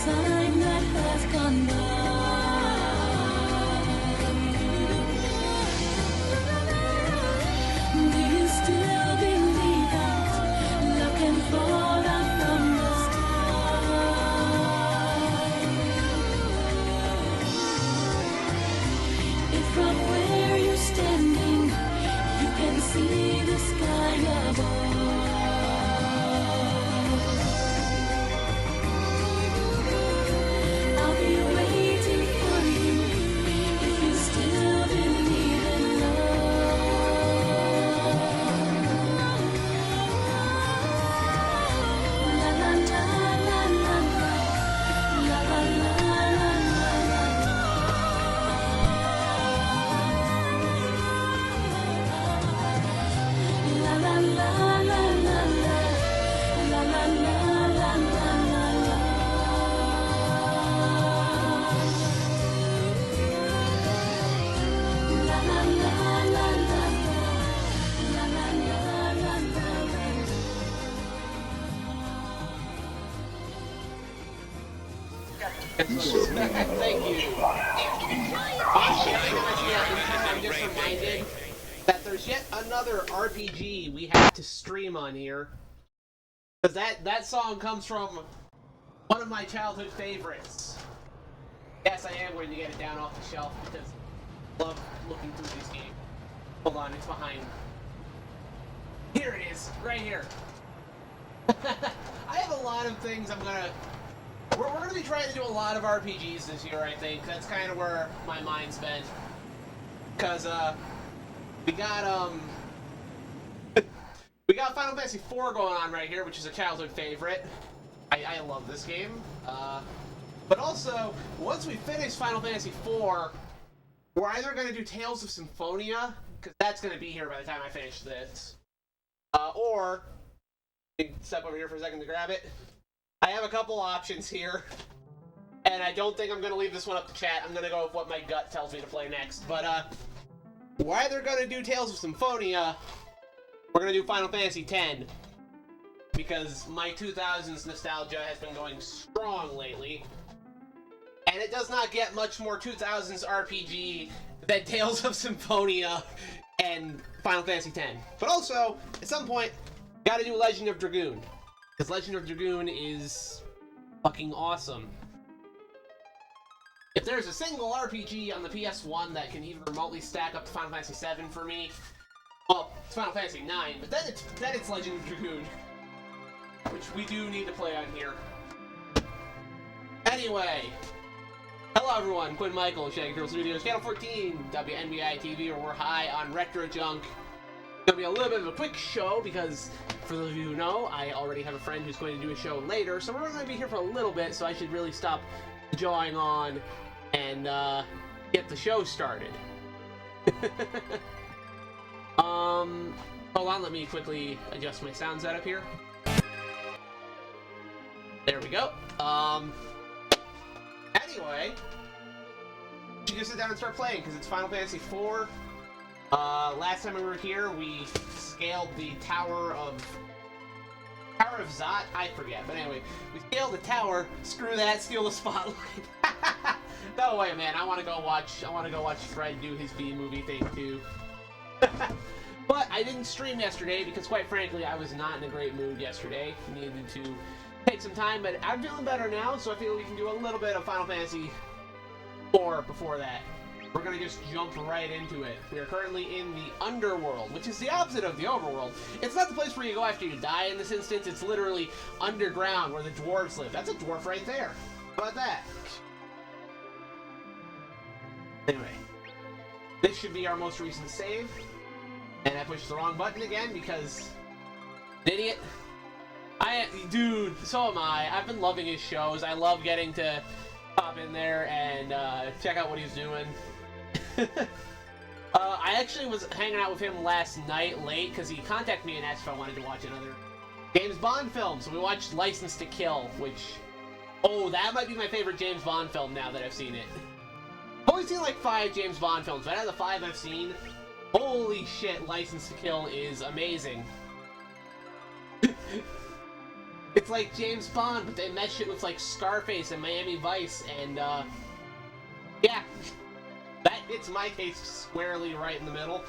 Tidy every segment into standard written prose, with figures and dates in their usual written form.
time that has gone by. Do you still believe that love can fall down from the sky? If from where you're standing you can see the sky above, I'll be waiting for you if you still believe in love. La la la la la la, la la la la la la. La la la la la la, la la la la la la la. La la la la la la, la la la la la la. Thank you. Honestly, I'm just reminded that there's yet another RPG we have to stream on here. Because that song comes from one of my childhood favorites. Yes, I am going to get it down off the shelf because I love looking through this game. Hold on, it's behind. Here it is, right here. I have a lot of things I'm gonna... We're gonna be trying to do a lot of RPGs this year, I think. That's kind of where my mind's been. Cause we got we got Final Fantasy IV going on right here, which is a childhood favorite. I love this game. But also, once we finish Final Fantasy IV, we're either gonna do Tales of Symphonia, because that's gonna be here by the time I finish this, or step over here for a second to grab it. I have a couple options here, and I don't think I'm going to leave this one up to chat. I'm going to go with what my gut tells me to play next. But, we're either going to do Tales of Symphonia, we're going to do Final Fantasy X, because my 2000s nostalgia has been going strong lately, and it does not get much more 2000s RPG than Tales of Symphonia and Final Fantasy X. But also, at some point, gotta do Legend of Dragoon. Because Legend of Dragoon is fucking awesome. If there's a single RPG on the PS1 that can even remotely stack up to Final Fantasy VII for me, well, it's Final Fantasy IX, but then it's Legend of Dragoon, which we do need to play on here. Anyway, hello everyone, Quinn Michael, Shaggy Girl Studios, Channel 14, WNBI TV, where we're high on retro junk. It's gonna be a little bit of a quick show because, for those of you who know, I already have a friend who's going to do a show later, so we're going to be here for a little bit, so I should really stop jawing on and get the show started. Hold on, let me quickly adjust my sound setup here. There we go. Anyway, you should just sit down and start playing, because it's Final Fantasy IV. Last time we were here, we scaled the Tower of Zot? I forget, but anyway, we scaled the tower. Screw that, steal the spotlight. No way, man. I want to go watch Fred do his B-movie thing too. But I didn't stream yesterday because, quite frankly, I was not in a great mood yesterday. Needed to take some time, but I'm feeling better now, so I feel we can do a little bit of Final Fantasy IV before that. We're gonna just jump right into it. We are currently in the Underworld, which is the opposite of the Overworld. It's not the place where you go after you die in this instance, it's literally underground where the dwarves live. That's a dwarf right there. How about that? Anyway, this should be our most recent save. And I pushed the wrong button again because... idiot. Dude, so am I. I've been loving his shows. I love getting to pop in there and check out what he's doing. I actually was hanging out with him last night late because he contacted me and asked if I wanted to watch another James Bond film. So we watched License to Kill, which... oh, that might be my favorite James Bond film now that I've seen it. I've only seen like 5 James Bond films, but out of the 5 I've seen, holy shit, License to Kill is amazing. It's like James Bond, but they meshed it with like Scarface and Miami Vice, and yeah, that hits my case squarely right in the middle.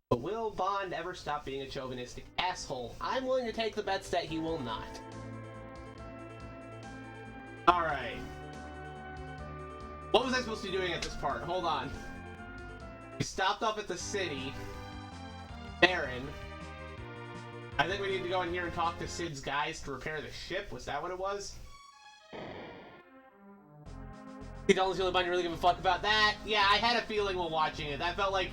But will Bond ever stop being a chauvinistic asshole? I'm willing to take the bets that he will not. Alright. What was I supposed to be doing at this part? Hold on. We stopped off at the city. Baron. I think we need to go in here and talk to Sid's guys to repair the ship. Was that what it was? You don't really really give a fuck about that? Yeah, I had a feeling while watching it. That felt like...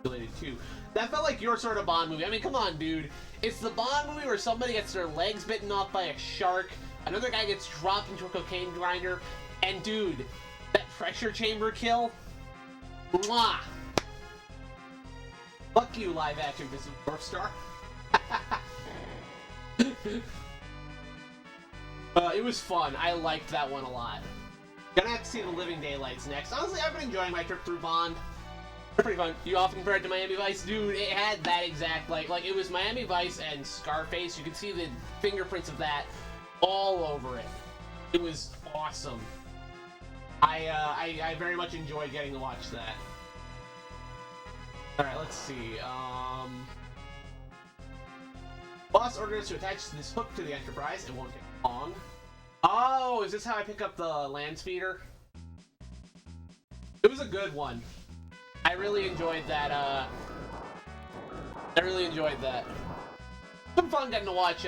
related to. That felt like your sort of Bond movie. I mean, come on, dude. It's the Bond movie where somebody gets their legs bitten off by a shark, another guy gets dropped into a cocaine grinder, and dude, that pressure chamber kill? Mwah! Fuck you, live action Mrs. North Star. It was fun. I liked that one a lot. Gonna have to see the Living Daylights next. Honestly, I've been enjoying my trip through Bond. Pretty fun. You often compare it to Miami Vice? Dude, it had that exact, like it was Miami Vice and Scarface. You could see the fingerprints of that all over it. It was awesome. I very much enjoyed getting to watch that. Alright, let's see. Boss orders to attach this hook to the Enterprise. It won't take long. Oh, is this how I pick up the land speeder? It was a good one. I really enjoyed that, Some fun getting to watch,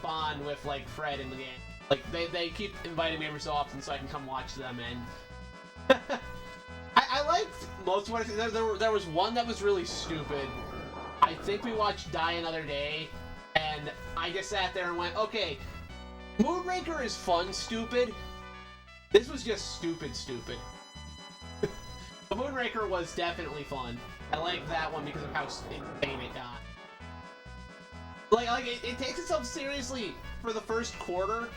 Bond with, like, Fred in the game. Like, they keep inviting me every so often so I can come watch them, and... I liked most of what I said. There was one that was really stupid. I think we watched Die Another Day, and I just sat there and went, okay, Moonraker is fun, stupid. This was just stupid. The Moonraker was definitely fun. I like that one because of how insane it got. Like it takes itself seriously for the first quarter,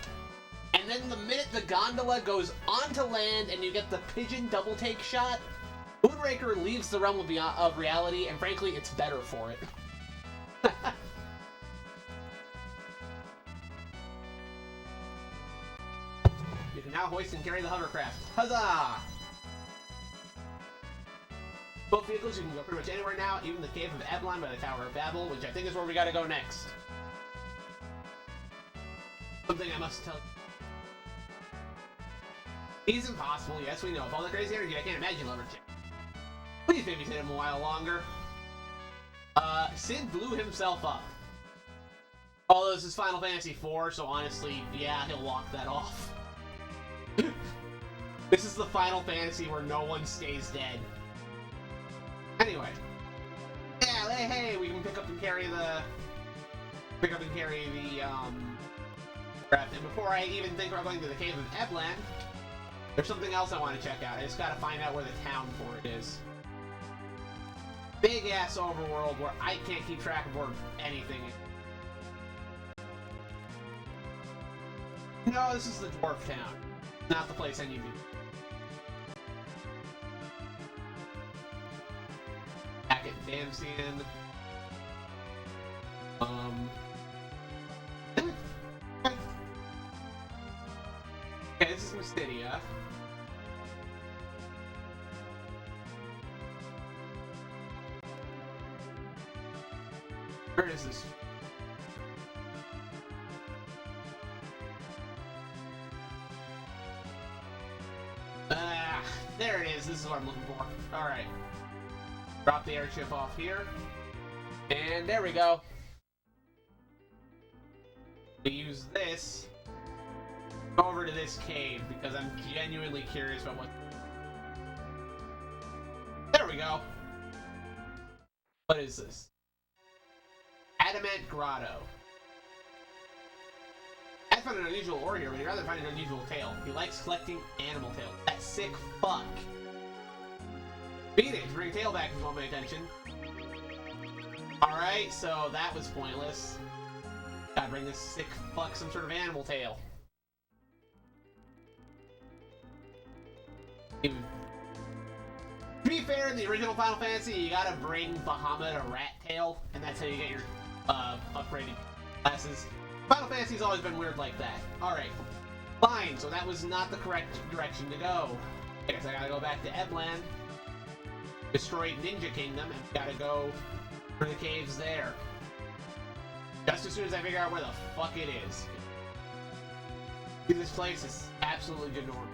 and then the minute the gondola goes onto land and you get the pigeon double take shot, Moonraker leaves the realm of reality, and frankly, it's better for it. You can now hoist and carry the hovercraft. Huzzah! Both vehicles, you can go pretty much anywhere now, even the Cave of Avalon by the Tower of Babel, which I think is where we gotta go next. Something I must tell you. He's impossible, yes we know. With all the crazy energy, I can't imagine Lumberjack. Please babysit him a while longer. Sid blew himself up. Although this is Final Fantasy IV, so honestly, yeah, he'll walk that off. This is the Final Fantasy where no one stays dead. Anyway. Yeah, hey, we can pick up and carry the craft. And before I even think about going to the Cave of Eblan, there's something else I want to check out. I just gotta find out where the town for it is. Big ass overworld where I can't keep track of where anything is. No, this is the dwarf town. Not the place I need to be. Back at Damsian. Okay, this is Mystidia. Where is this? There it is. This is what I'm looking for. Alright. Drop the airship off here. And there we go. We use this. Go over to this cave because I'm genuinely curious about what... There we go. What is this? Adamant Grotto. I found an unusual ore here, but he'd rather find an unusual tail. He likes collecting animal tails. That sick fuck. Beat it! Bring tail back if you want my attention. Alright, so that was pointless. Gotta bring this sick fuck some sort of animal tail. To be fair, in the original Final Fantasy, you gotta bring Bahamut a rat tail, and that's how you get your upgraded classes. Final Fantasy's always been weird like that. Alright. Fine, so that was not the correct direction to go. I guess I gotta go back to Eblan, destroy Ninja Kingdom, and gotta go for the caves there. Just as soon as I figure out where the fuck it is. This place is absolutely ginormous.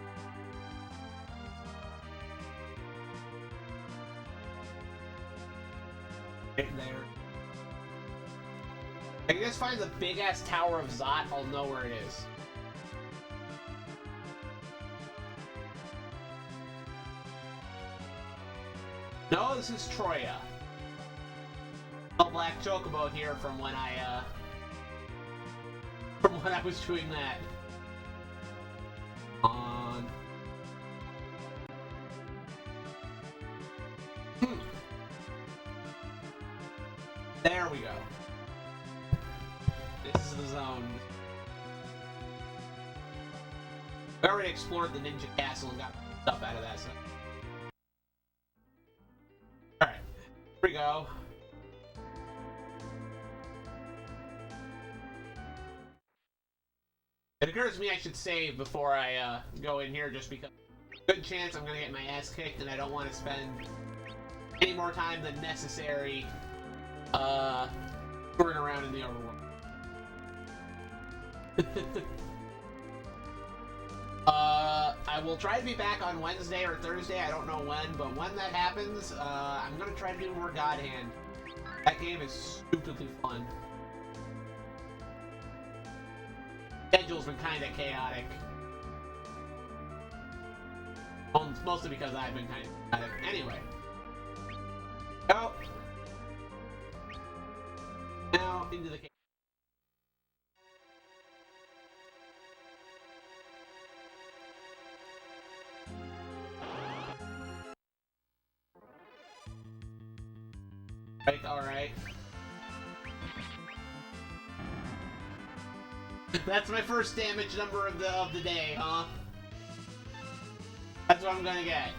Right there. I can just find the big-ass Tower of Zot, I'll know where it is. No, this is Troya. A black chocobo here from when I was doing that. On. There we go. This is the zone. We already explored the Ninja Castle and got stuff out of that, so. Alright. Here we go. It occurs to me I should save before I go in here, just because good chance I'm gonna get my ass kicked and I don't want to spend any more time than necessary touring around in the overworld. I will try to be back on Wednesday or Thursday, I don't know when, but when that happens, I'm gonna try to do more God Hand. That game is stupidly fun. Schedule's been kind of chaotic. Mostly because I've been kind of chaotic. Anyway. Oh. Now, into the cave. Right, alright. That's my first damage number of the day, huh? That's what I'm gonna get.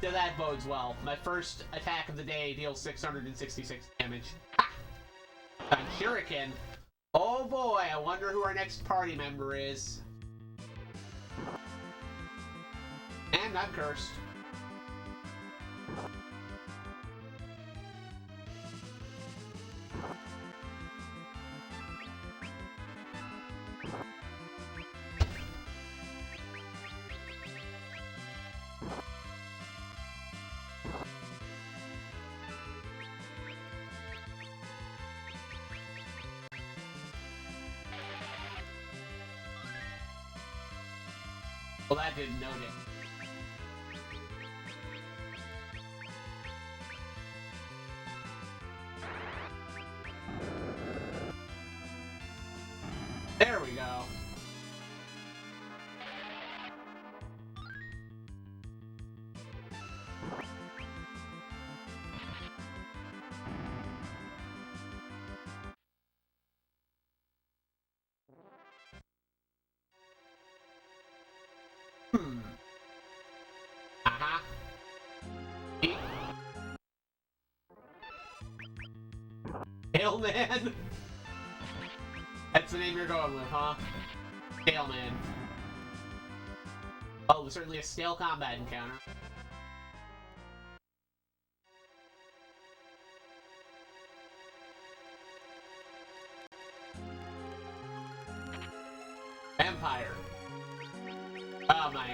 That bodes well. My first attack of the day deals 666 damage. Ah! On Shuriken. Oh boy, I wonder who our next party member is. And I'm cursed. Well, that didn't note it. There we go. Aha. Hail Man. That's the name you're going with, huh? Hail Man. Oh, certainly a scale combat encounter. Vampire. Oh my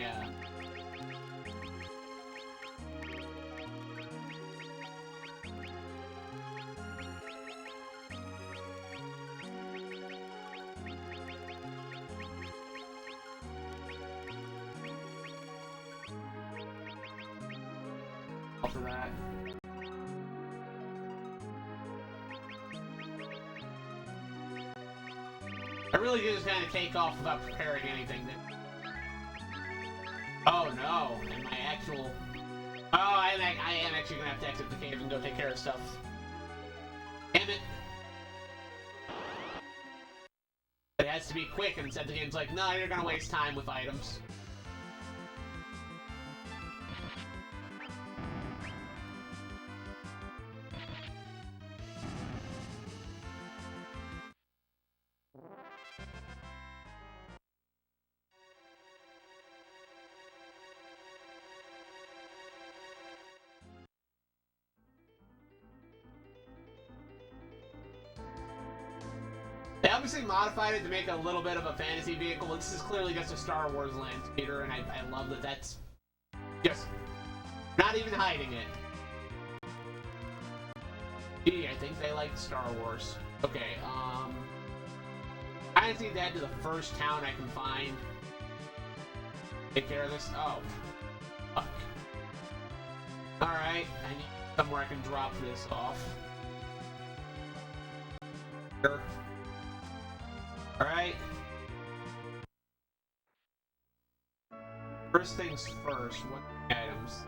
for that. I really did just kind of take off without preparing anything. Oh no, and my actual... Oh, I am actually gonna have to exit the cave and go take care of stuff. Damn it. It has to be quick, and instead the game's like, no, you're gonna waste time with items. They obviously modified it to make it a little bit of a fantasy vehicle. This is clearly just a Star Wars land speeder, and I love that that's just not even hiding it. Gee, I think they like Star Wars. Okay, I just need to head to the first town I can find. Take care of this. Oh, fuck. Alright, I need somewhere I can drop this off. Here. Alright. First things first, what items?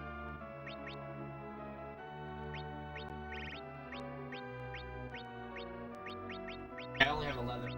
I only have 11.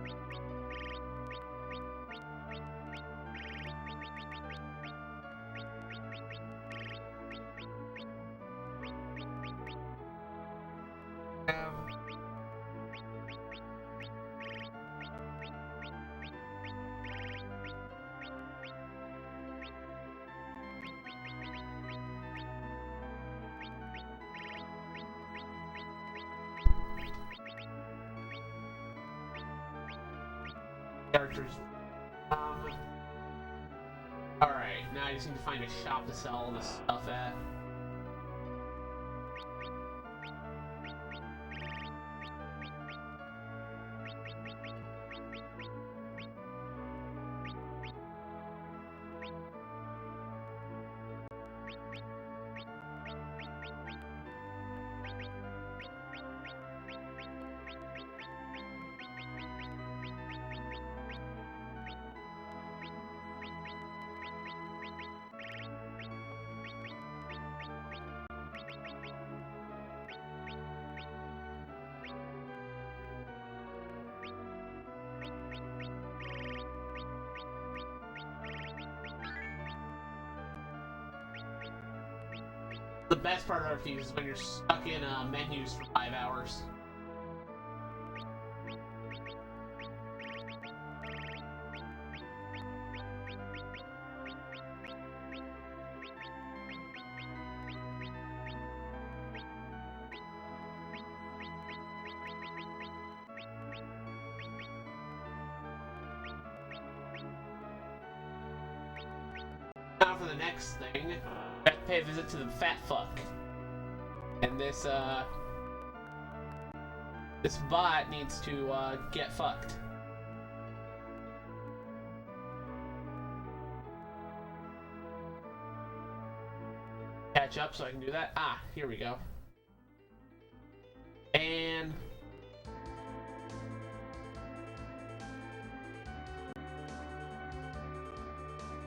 Characters. Alright, now I just need to find a shop to sell all this stuff at. The best part of RPGs is when you're stuck in menus for 5 hours. Now for the next thing, I have to pay a visit to the fat fuck. And this bot needs to get fucked. Catch up so I can do that. Ah, here we go. And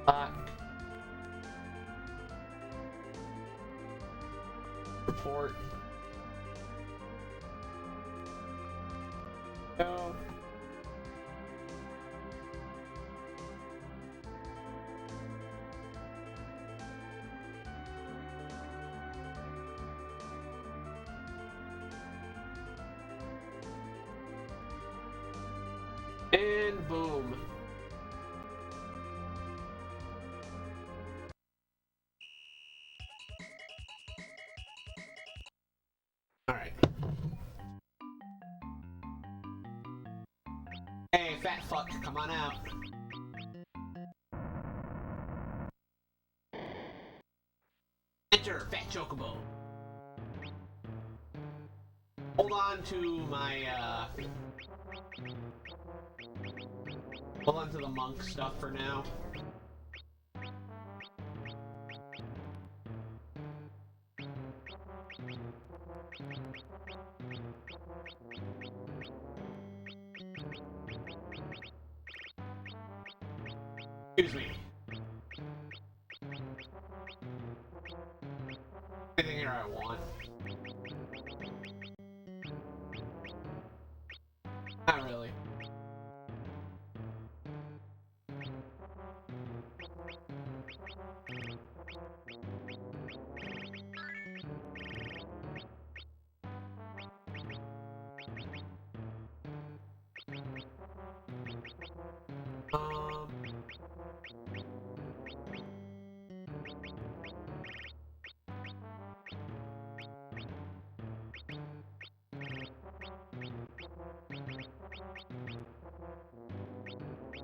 fuck. Report. No. And boom. Alright. Hey, fat fuck, come on out. Enter, fat chocobo. Hold on to my, hold on to the monk stuff for now. Excuse me. Not really.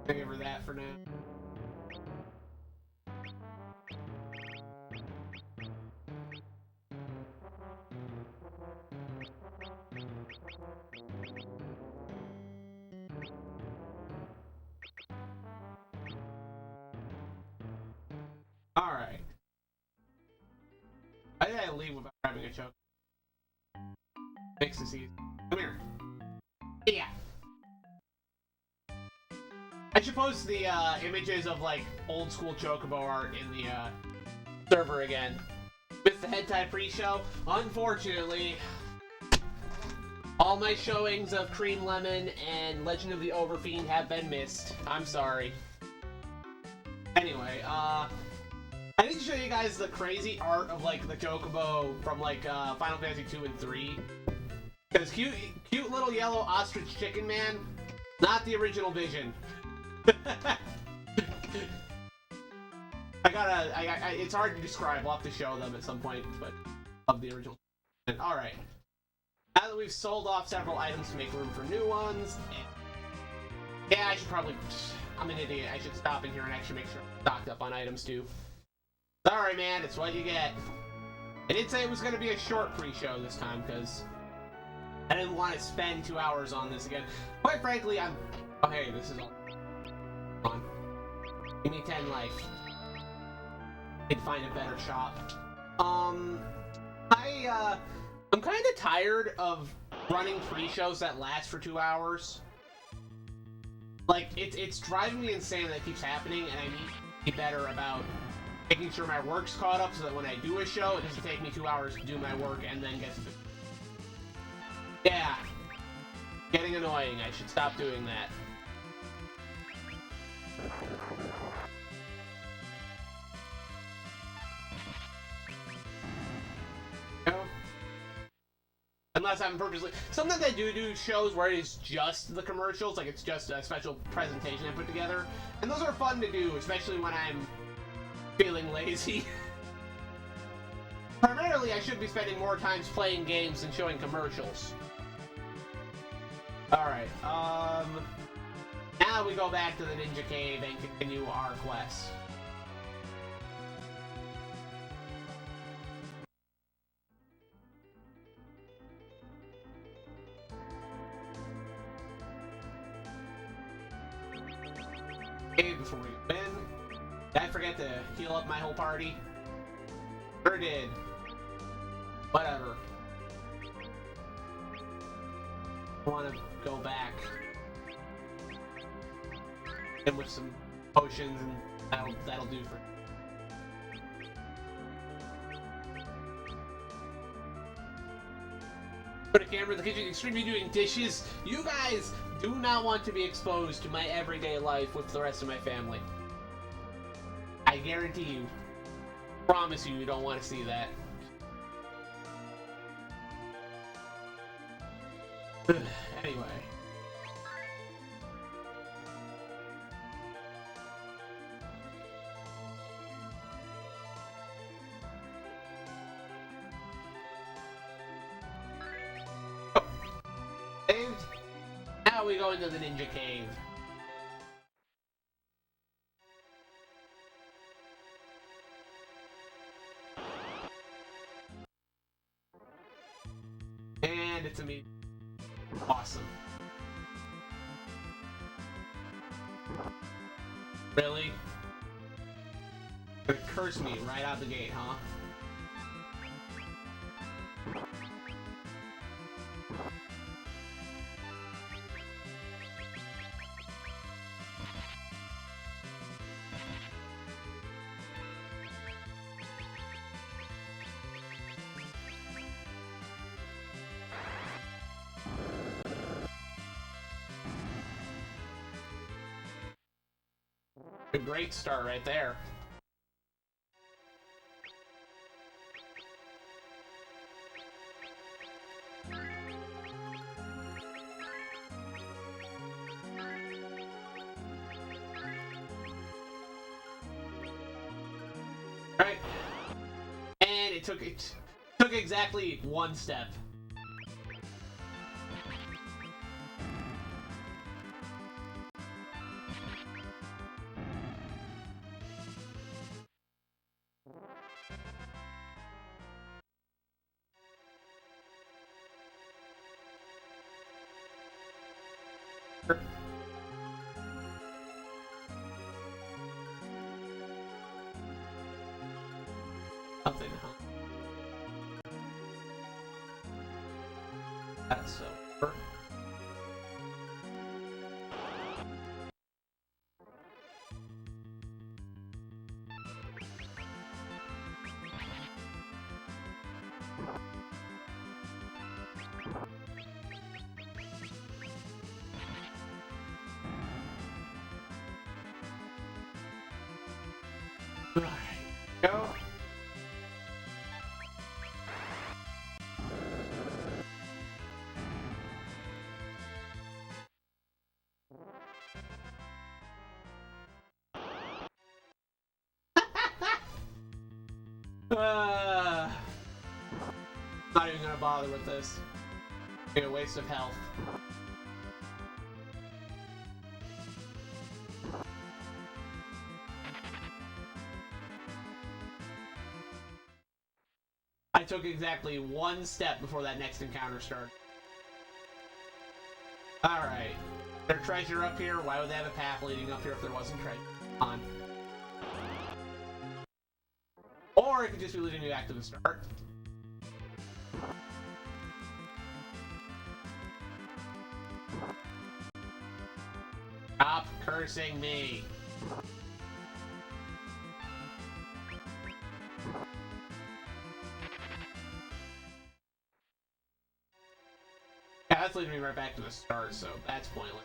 Give her that for now. Alright. I think I leave without grabbing a choke. Makes this easy. Come here. Yeah. I should post the images of like old school Chocobo art in the server again. With the head tie pre-show. Unfortunately, all my showings of Cream Lemon and Legend of the Overfiend have been missed. I'm sorry. Anyway, I need to show you guys the crazy art of like the Chocobo from like Final Fantasy 2 and 3. Because cute little yellow ostrich chicken man, not the original Vision. It's hard to describe. We'll have to show them at some point, but of the original. Alright. Now that we've sold off several items to make room for new ones, yeah, I should probably... I'm an idiot. I should stop in here and actually make sure I'm stocked up on items too. Sorry, man. It's what you get. I did say it was going to be a short pre-show this time, because I didn't want to spend 2 hours on this again. Quite frankly, I'm... Oh, hey, this is all... on. Give me 10 life. I'd find a better shop. I'm kind of tired of running pre-shows that last for 2 hours. Like, it's driving me insane that it keeps happening, and I need to be better about making sure my work's caught up so that when I do a show, it doesn't take me 2 hours to do my work and then get to... Yeah. Getting annoying. I should stop doing that. Unless I'm purposely... Sometimes I do shows where it is just the commercials, like it's just a special presentation I put together. And those are fun to do, especially when I'm feeling lazy. Primarily, I should be spending more time playing games than showing commercials. Alright, now we go back to the Ninja Cave and continue our quest. Before we go in, did I forget to heal up my whole party? Sure did. Whatever. I want to go back and with some potions, and that'll do for. Put a camera in the kitchen, extremely doing dishes. You guys do not want to be exposed to my everyday life with the rest of my family. I guarantee you. Promise you don't want to see that. Anyway. Saved. Now we go into the Ninja Cave. And it's me. Awesome. Really? Gonna curse me right out the gate, huh? A great start right there. Right. And it took exactly one step. Something, huh? That's so. Alright, go. Not even gonna bother with this. Be a waste of health. I took exactly one step before that next encounter started. Alright. There's treasure up here. Why would they have a path leading up here if there wasn't treasure? On. Or it could just be leading you back to the start. Stop cursing me. Yeah, that's leading me right back to the start, so that's pointless.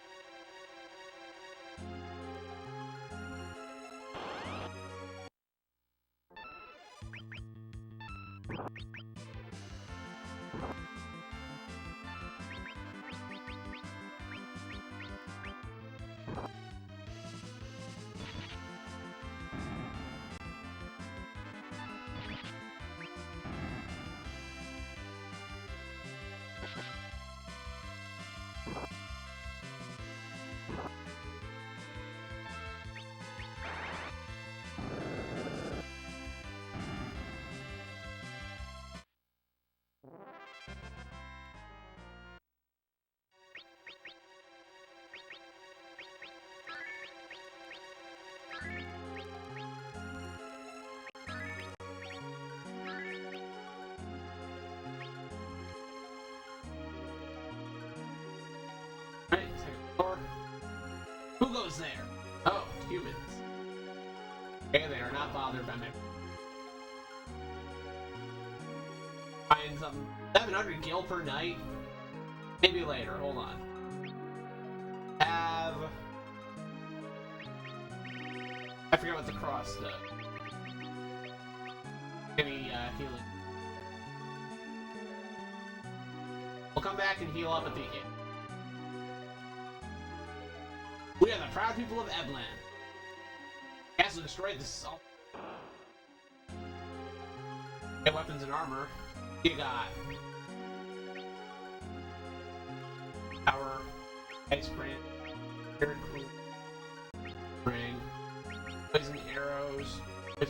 Right, second floor. Who goes there? Oh, humans. Okay, they are not bothered by me. Find something. 700 gil per night? Maybe later, hold on. Have... I forget what the cross does. Any healing. We'll come back and heal up at the end. We are the proud people of Eblan. Castle destroyed the salt. Get weapons and armor. You got power, ice brand, spirit cool, ring, poison arrows, what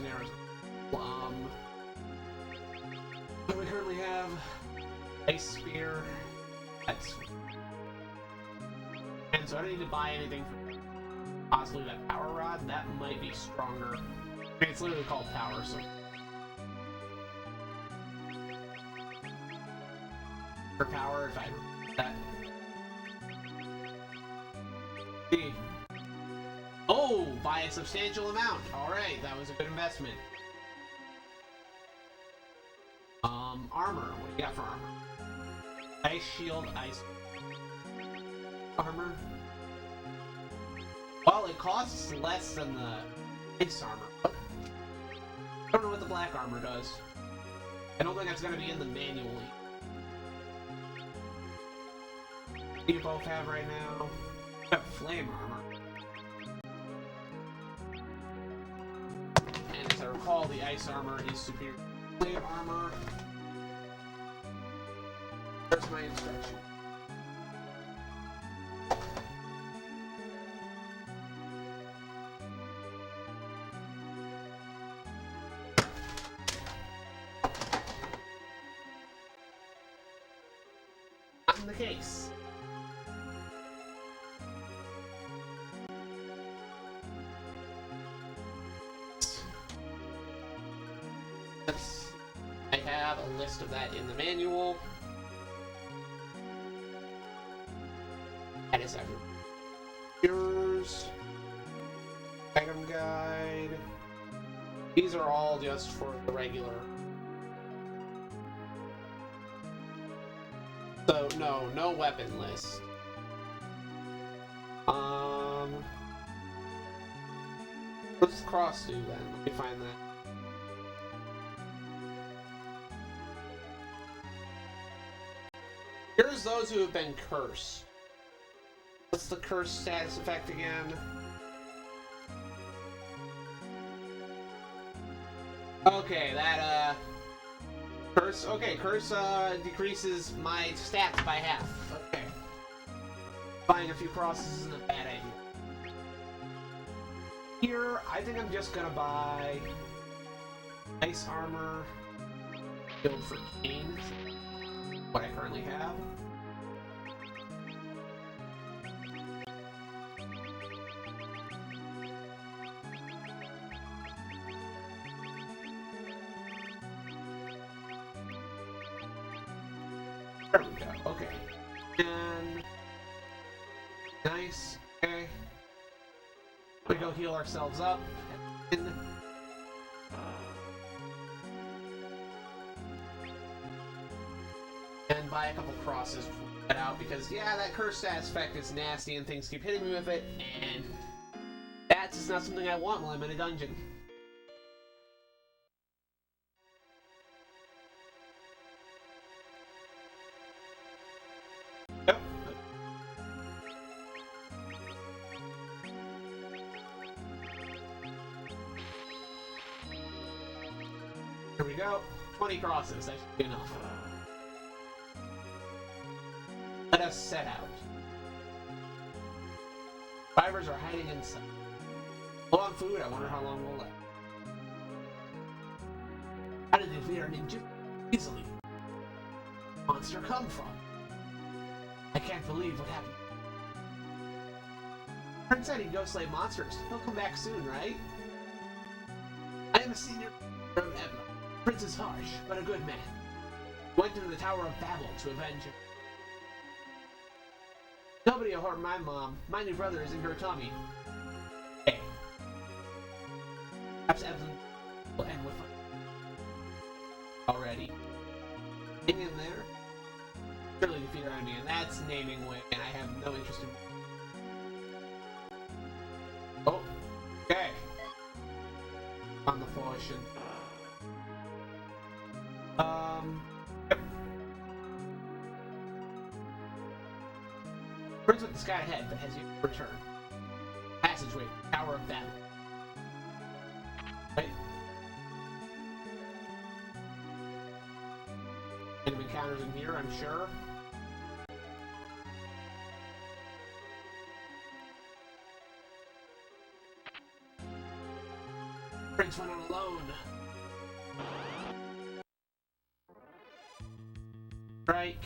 do we currently have? Ice spear. That's. And so I don't need to buy anything for possibly that power rod. That might be stronger. I mean, it's literally called power, so. For power, if I that. Oh, by a substantial amount. Alright, that was a good investment. Armor. What do you got for armor? Ice shield, ice armor. Well, it costs less than the Ice armor. What? I don't know what the black armor does. I don't think that's gonna be in the manual. What do you both have right now? I have flame armor. And as I recall, the ice armor is superior to flame armor. There's my instruction. In the case. I have a list of that in the manual. That is everything. Yours. Item guide. These are all just for the regular. So, no weapon list. What's cross do then? Let me find that. Here's those who have been cursed. What's the curse status effect again? Okay, that, curse, okay, curse, decreases my stats by half. Okay. Buying a few crosses isn't a bad idea. Here, I think I'm just gonna buy ice armor, build for Kane, what I currently have. There we go, okay. And nice, okay. We go heal ourselves up. And buy a couple crosses before we get out because yeah, that curse status effect is nasty and things keep hitting me with it, and that's just not something I want while I'm in a dungeon. Yep. Here we go. 20 crosses, that should be enough. Let us set out. Survivors are hiding inside. Low on food, I wonder how long we'll last. How did they defeat our ninja easily? Monster come from? I can't believe what happened. Prince said he'd go slay monsters. He'll come back soon, right? I am a senior from Ebla. Prince is harsh, but a good man. Went into the Tower of Babel to avenge him. Nobody will hurt my mom. My new brother is in her tummy. Hey. Perhaps Evelyn will end with already. Hang in there. Surely defeat our enemy, and that's naming way, and I have no interest in. Oh, okay. On the potion. Yep. Prince with the sky ahead, but has yet to return. Passageway, Tower of Battle. Right? Enemy encounters in here, I'm sure. Prince went on alone. Strike.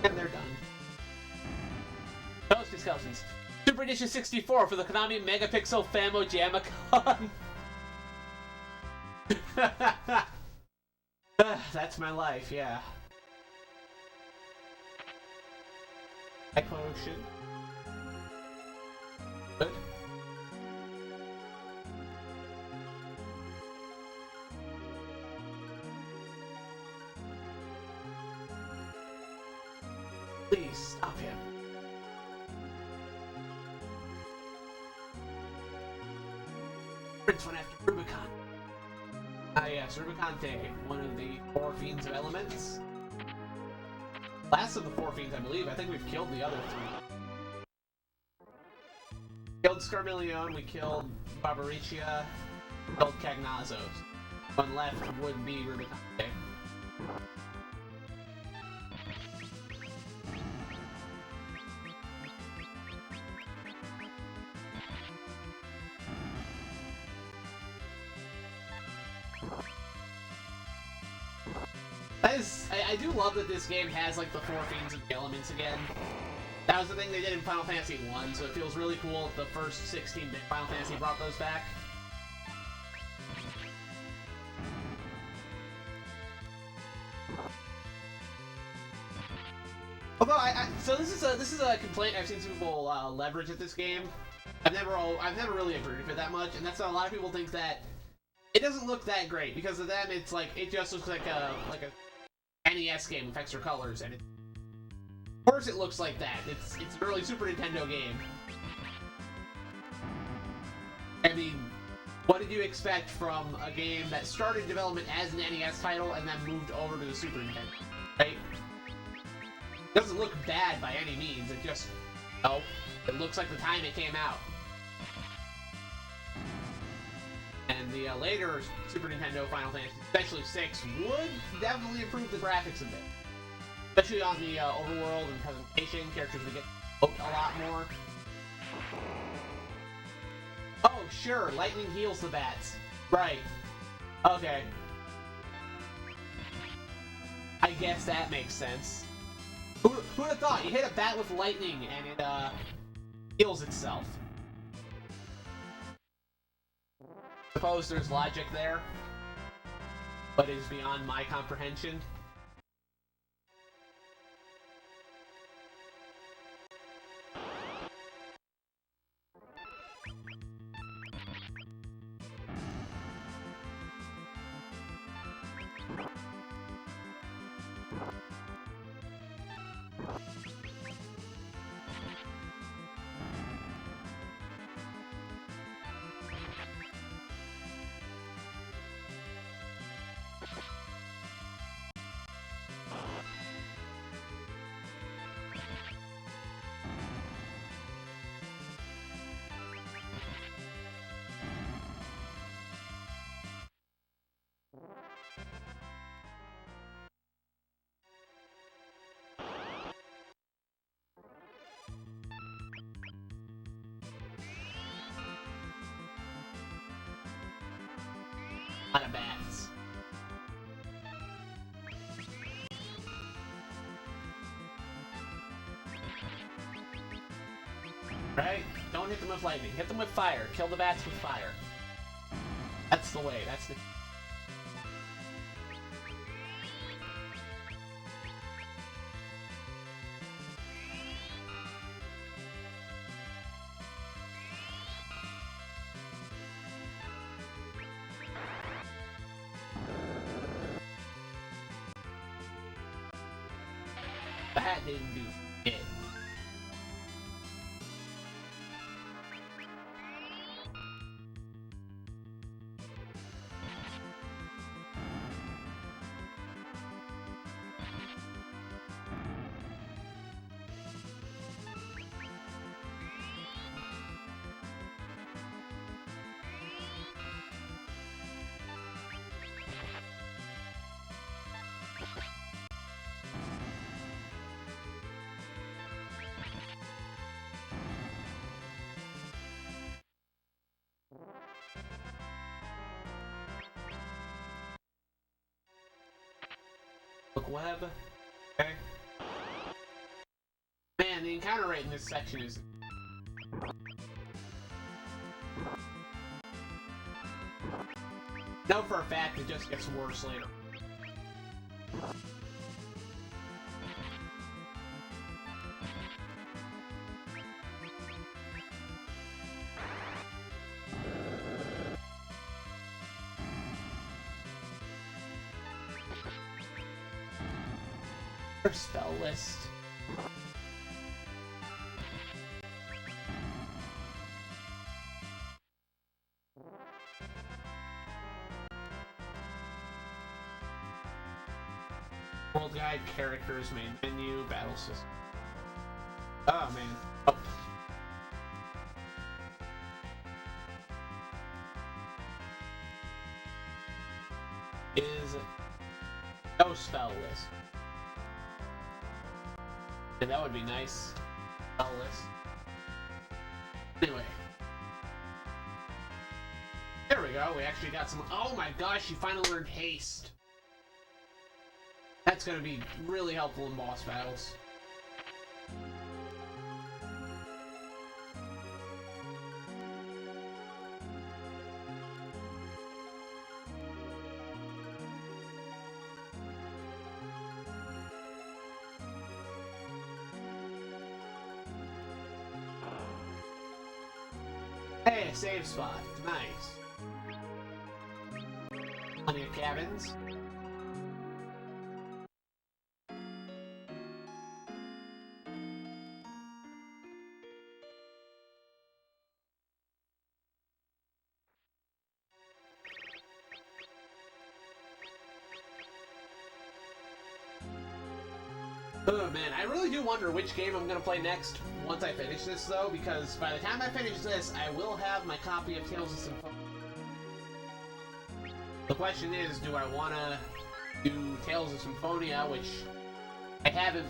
And they're done. Toasty Skeletons. Super Edition 64 for the Konami Megapixel Famo Jamicon. That's my life, yeah. I potion. Good. Please stop him. Prince went after Rubicon. Ah yes, Rubicante, one of the 4 fiends of elements. Last of the 4 fiends, I believe. I think we've killed the other 3. Killed Scarmillion, we killed Barbaricia, killed Cagnazos. One left would be Rubicante. I do love that this game has like the 4 fiends of the elements again. That was the thing they did in Final Fantasy 1, so it feels really cool if the first 16-bit Final Fantasy brought those back. Although so this is a complaint I've seen some people leverage at this game. I've never really agreed with it that much, and that's why a lot of people think that it doesn't look that great because to them it's like it just looks like a NES game with extra colors, and of course it looks like that. It's an early Super Nintendo game. I mean, what did you expect from a game that started development as an NES title and then moved over to the Super Nintendo, right? It doesn't look bad by any means, it just, oh, it looks like the time it came out. And the later Super Nintendo Final Fantasy, especially 6, would definitely improve the graphics a bit. Especially on the overworld and presentation, characters would get looked a lot more. Oh, sure, lightning heals the bats. Right. Okay. I guess that makes sense. Who'd have thought? You hit a bat with lightning and it heals itself. Suppose there's logic there, but is beyond my comprehension. A lot of bats. Right? Don't hit them with lightning. Hit them with fire. Kill the bats with fire. That's the way. That's the... That didn't do it. Look, web. Okay. Man, the encounter rate in this section is... Know for a fact it just gets worse later. Spell list. World guide, characters, main menu, battle system. Oh man. Oh. Is no spell list. And that would be nice. Spell list. Anyway. There we go. We actually got some. Oh my gosh, you finally learned haste. That's gonna be really helpful in boss battles. Hey, save spot. Nice. Plenty of cabins. Oh man, I really do wonder which game I'm gonna play next once I finish this though, because by the time I finish this, I will have my copy of Tales of Symphonia. The question is, do I want to do Tales of Symphonia, which I haven't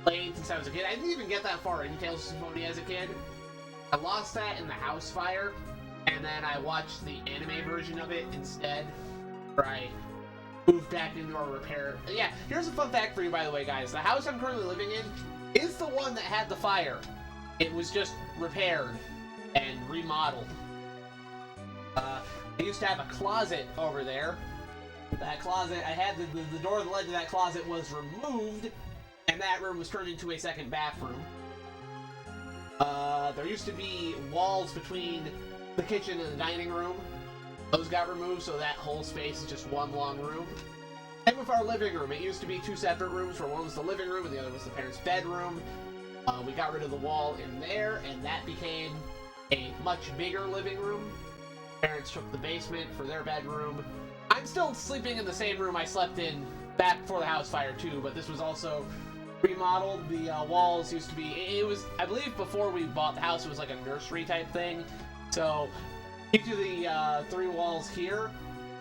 played since I was a kid. I didn't even get that far in Tales of Symphonia as a kid. I lost that in the house fire, and then I watched the anime version of it instead, where I moved back into a repair. Yeah, here's a fun fact for you, by the way, guys. The house I'm currently living in is the one that had the fire. It was just repaired and remodeled. I used to have a closet over there. That closet, I had the door that led to that closet was removed, and that room was turned into a second bathroom. There used to be walls between the kitchen and the dining room. Those got removed, so that whole space is just one long room. And with our living room, it used to be two separate rooms, where one was the living room and the other was the parents' bedroom. We got rid of the wall in there, and that became a much bigger living room. Parents took the basement for their bedroom. I'm still sleeping in the same room I slept in back before the house fire too, but this was also remodeled. The walls used to be, it was, I believe before we bought the house, it was like a nursery type thing. So each of the three walls here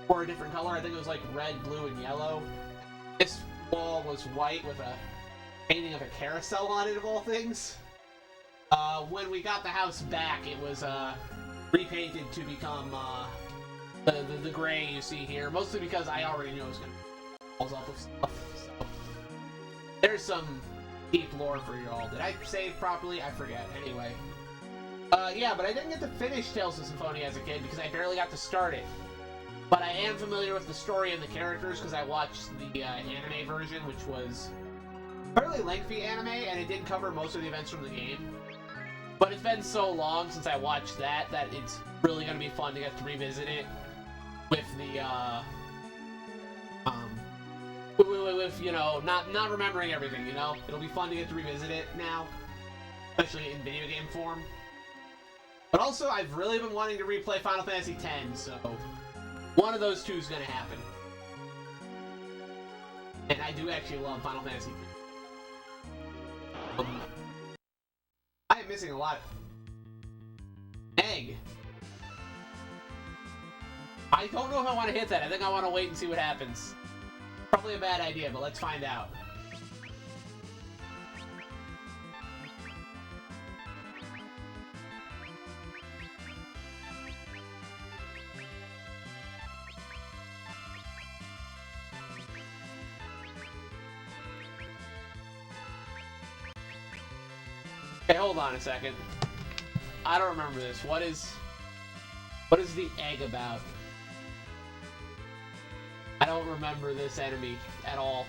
were a different color. I think it was like red, blue, and yellow. This wall was white with a painting of a carousel on it, of all things. When we got the house back, it was repainted to become the gray you see here, mostly because I already knew I was going to balls up with stuff. So there's some deep lore for y'all. Did I save properly? I forget. Anyway. Yeah, but I didn't get to finish Tales of Symphonia as a kid because I barely got to start it. But I am familiar with the story and the characters because I watched the anime version, which was fairly lengthy anime, and it did cover most of the events from the game. But it's been so long since I watched that it's really going to be fun to get to revisit it with the, with, you know, not remembering everything, you know? It'll be fun to get to revisit it now, especially in video game form. But also, I've really been wanting to replay Final Fantasy X, so one of those two is going to happen. And I do actually love Final Fantasy X. I am missing a lot. Egg. I don't know if I want to hit that. I think I want to wait and see what happens. Probably a bad idea, but let's find out. Okay, hold on a second. I don't remember this. What is the egg about? I don't remember this enemy at all.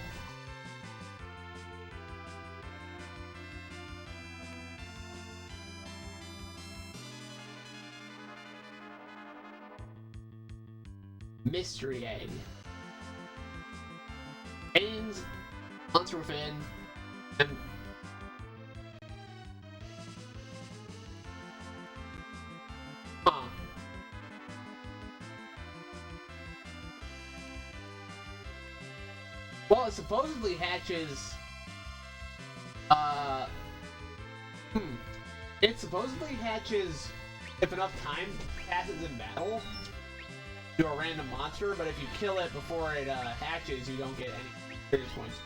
Mystery egg. Pains, monster within, and well, it supposedly hatches. It supposedly hatches if enough time passes in battle to a random monster, but if you kill it before it hatches, you don't get any experience points.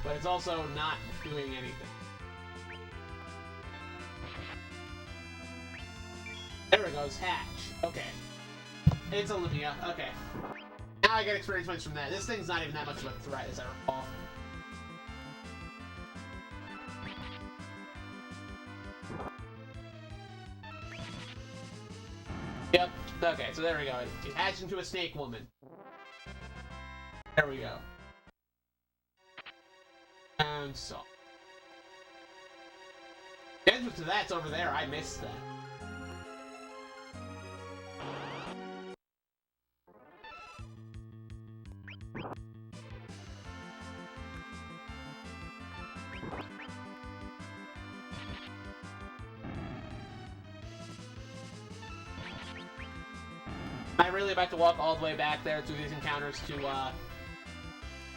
But it's also not doing anything. There it goes, hatch. Okay. It's Olympia. Okay. Now I get experience points from that. This thing's not even that much of a threat, as I recall. Yep. Okay, so there we go. It hatched into a snake woman. There we go. And so. The entrance to that's over there. I missed that. I'm really about to walk all the way back there through these encounters to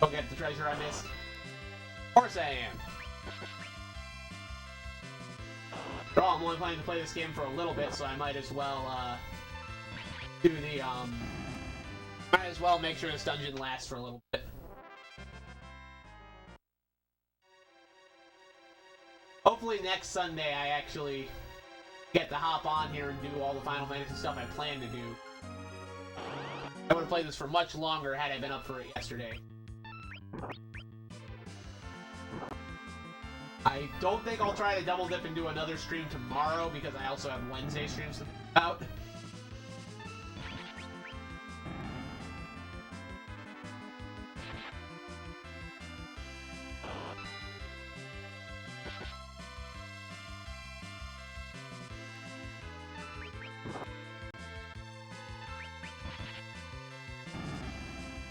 go get the treasure I missed. Of course I am. After all, I'm only planning to play this game for a little bit, so I might as well do the might as well make sure this dungeon lasts for a little bit. Hopefully next Sunday I actually get to hop on here and do all the Final Fantasy stuff I plan to do. I would have played this for much longer had I been up for it yesterday. I don't think I'll try to double dip and do another stream tomorrow because I also have Wednesday streams to think about.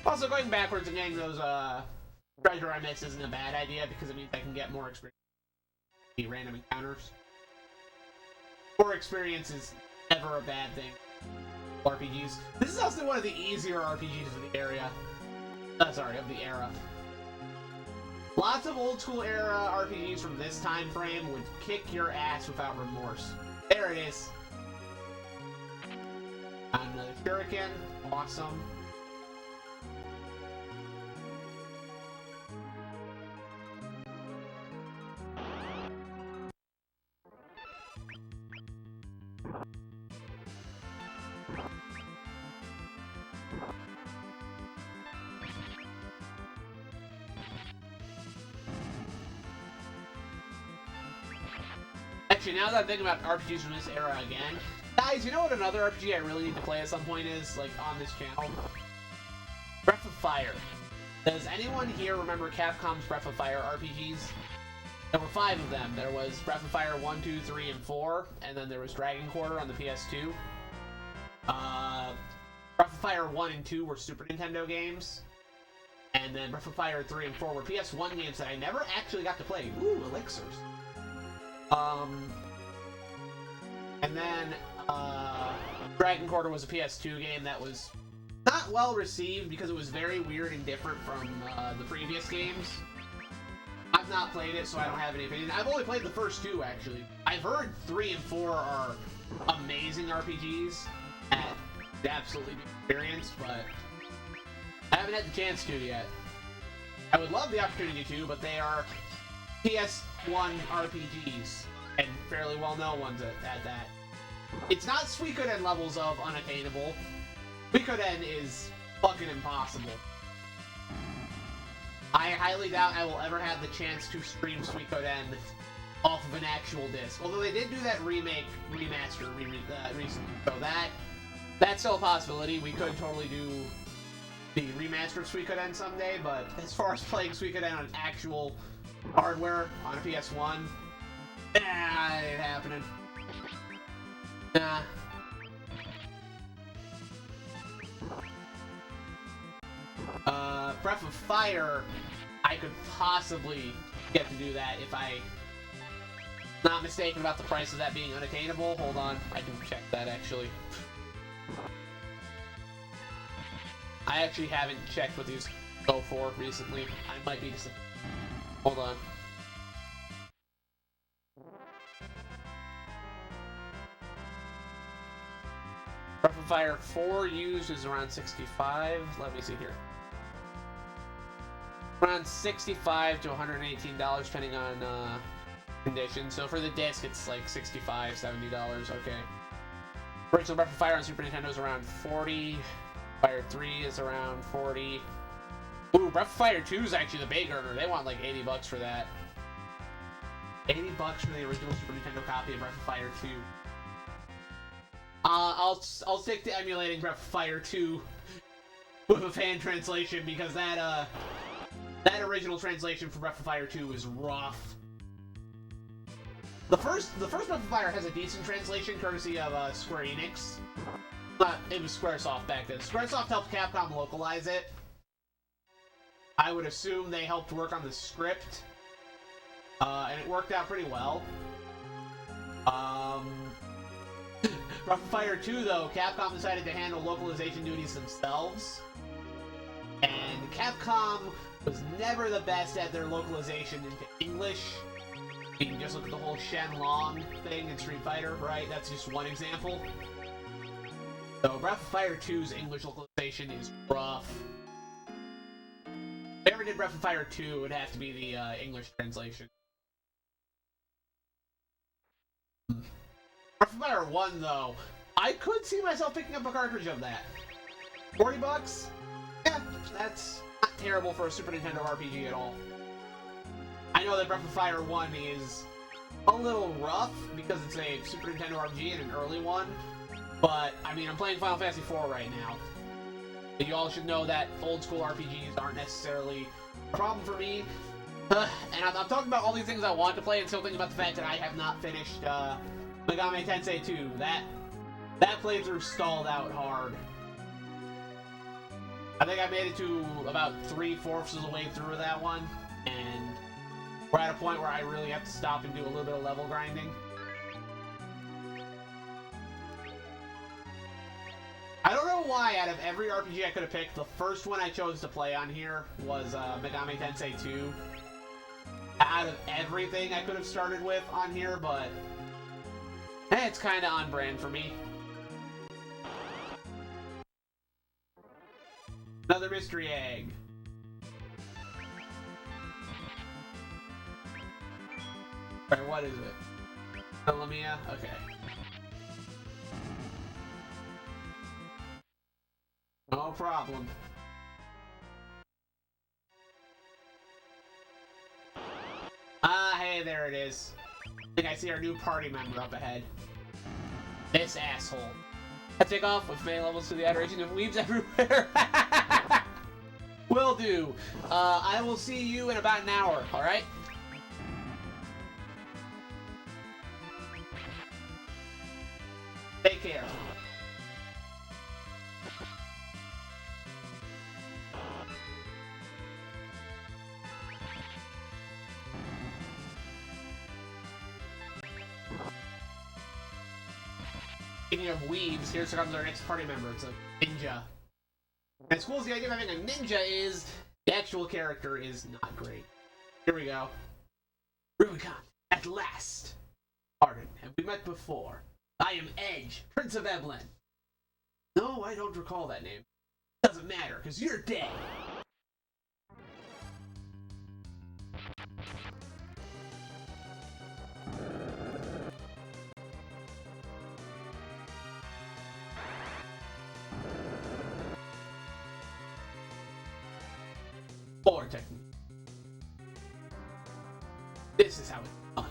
Also, going backwards and getting those treasure I missed isn't a bad idea because it means I can get more experience in random encounters. More experience is never a bad thing. RPGs. This is also one of the easier RPGs of the area. Sorry, of the era. Lots of old school era RPGs from this time frame would kick your ass without remorse. There it is. Another shuriken. Awesome. Actually, now that I'm thinking about RPGs from this era again, guys, you know what another RPG I really need to play at some point is, like, on this channel? Breath of Fire. Does anyone here remember Capcom's Breath of Fire RPGs? There were 5 of them. There was Breath of Fire 1, 2, 3, and 4, and then there was Dragon Quarter on the PS2. Breath of Fire 1 and 2 were Super Nintendo games, and then Breath of Fire 3 and 4 were PS1 games that I never actually got to play. Ooh, elixirs. And then, Dragon Quarter was a PS2 game that was not well received because it was very weird and different from, the previous games. I've not played it, so I don't have any opinion. I've only played the first 2, actually. I've heard 3 and 4 are amazing RPGs that should absolutely be experienced, but I haven't had the chance to yet. I would love the opportunity to, but they are PS1 RPGs, and fairly well-known ones at that. It's not Suikoden levels of unattainable. Suikoden is fucking impossible. I highly doubt I will ever have the chance to stream Suikoden off of an actual disc. Although they did do that remaster recently, so that That's still a possibility. We could totally do the remaster of Suikoden someday, but as far as playing Suikoden on actual hardware on a PS1, ain't happening. Nah. Breath of Fire, I could possibly get to do that if I'm not mistaken about the price of that being unattainable. Hold on, I can check that actually. I actually haven't checked what these go for recently. I might be just... Hold on. Breath of Fire 4 used is around 65. Let me see here. Around 65 to $118 depending on condition. So for the disc it's like $65, $70. Okay. Original Breath of Fire on Super Nintendo is around 40. Fire 3 is around 40. Ooh, Breath of Fire 2 is actually the big earner. They want like $80 for that. $80 for the original Super Nintendo copy of Breath of Fire 2. I'll stick to emulating Breath of Fire 2 with a fan translation because that original translation for Breath of Fire 2 is rough. The first Breath of Fire has a decent translation courtesy of Square Enix. It was Squaresoft back then. Squaresoft helped Capcom localize it. I would assume they helped work on the script. And it worked out pretty well. Breath of Fire 2, though, Capcom decided to handle localization duties themselves. And Capcom was never the best at their localization into English. You can just look at the whole Shenlong thing in Street Fighter, right? That's just one example. So Breath of Fire 2's English localization is rough. If I ever did Breath of Fire 2, it would have to be the English translation. Breath of Fire 1, though, I could see myself picking up a cartridge of that. $40? Yeah, that's not terrible for a Super Nintendo RPG at all. I know that Breath of Fire 1 is a little rough because it's a Super Nintendo RPG and an early one. But, I mean, I'm playing Final Fantasy IV right now. You all should know that old school RPGs aren't necessarily a problem for me. And I'm talking about all these things I want to play and still thinking about the fact that I have not finished Megami Tensei 2. That playthrough stalled out hard. I think I made it to about 3/4 of the way through that one. And we're at a point where I really have to stop and do a little bit of level grinding. I don't know why, out of every RPG I could have picked, the first one I chose to play on here was Megami Tensei 2. Out of everything I could have started with on here, but it's kind of on brand for me. Another mystery egg. Alright, what is it? Lamia? Okay. No problem. Hey, there it is. I think I see our new party member up ahead. This asshole. Let's take off with melee levels to the adoration of weebs everywhere. Will do. I will see you in about an hour, alright? Take care. Speaking of weebs, here comes our next party member. It's a ninja. As cool as the idea of having a ninja is, the actual character is not great. Here we go. Rubicon, at last. Pardon, have we met before? I am Edge, Prince of Evelyn. No, I don't recall that name. Doesn't matter, because you're dead. Or technique. This is how it's done.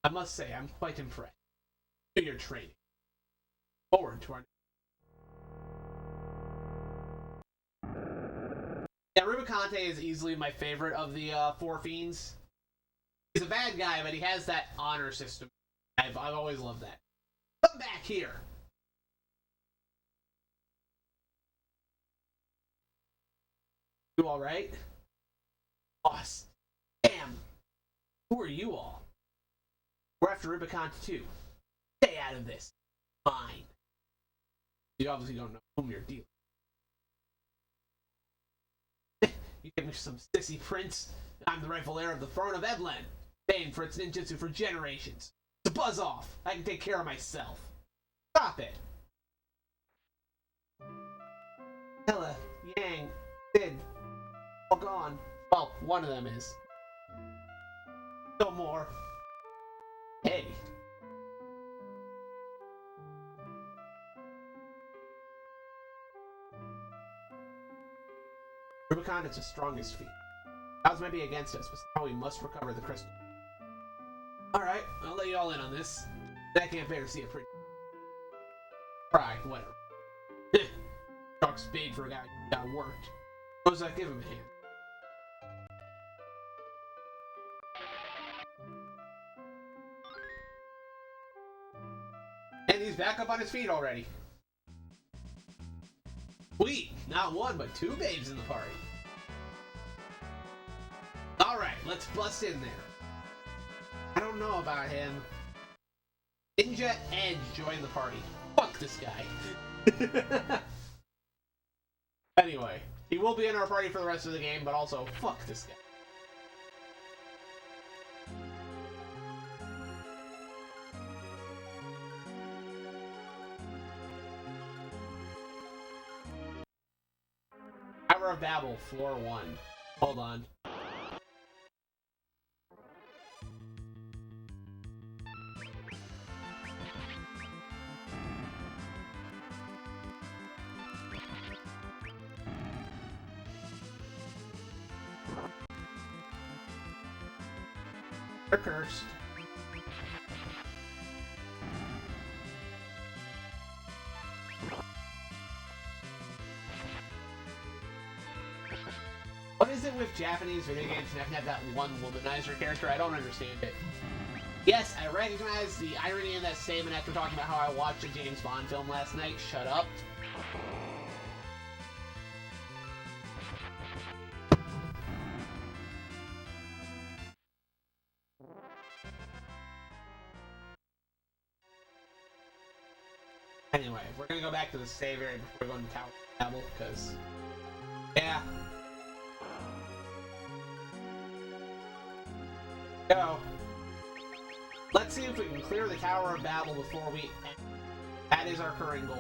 I must say, I'm quite impressed with your training. Forward to our... Yeah, Rubicante is easily my favorite of the four fiends. He's a bad guy, but he has that honor system. I've always loved that. Come back here! You alright? Boss. Damn! Who are you all? We're after Rubicante too. Stay out of this. Fine. You obviously don't know whom you're dealing. You give me some sissy prince. I'm the rightful heir of the throne of Eblan, famed for its ninjutsu for generations. So buzz off. I can take care of myself. Stop it. Hella, Yang, Sid, all gone. Well, one of them is. No more. Hey. Rubicon is the strongest feat. Odds might be against us, but somehow we must recover the crystal. Alright, I'll let you all in on this. I can't bear to see a pretty... Try, whatever. Truck's big for a guy who got worked. Suppose I give him a hand. And he's back up on his feet already. Sweet! Not one, but two babes in the party. Alright, let's bust in there. I don't know about him. Ninja Edge joined the party. Fuck this guy. Anyway, he will be in our party for the rest of the game, but also, fuck this guy. Tower of Babel, floor 1. Hold on. They're cursed. What is it with Japanese video games and have that one womanizer character? I don't understand it. Yes, I recognize the irony in that statement after talking about how I watched a James Bond film last night. Shut up. Anyway, we're gonna go back to the save area before we go into Tower of Babel, because... yeah. Go. Let's see if we can clear the Tower of Babel before we end. That is our current goal.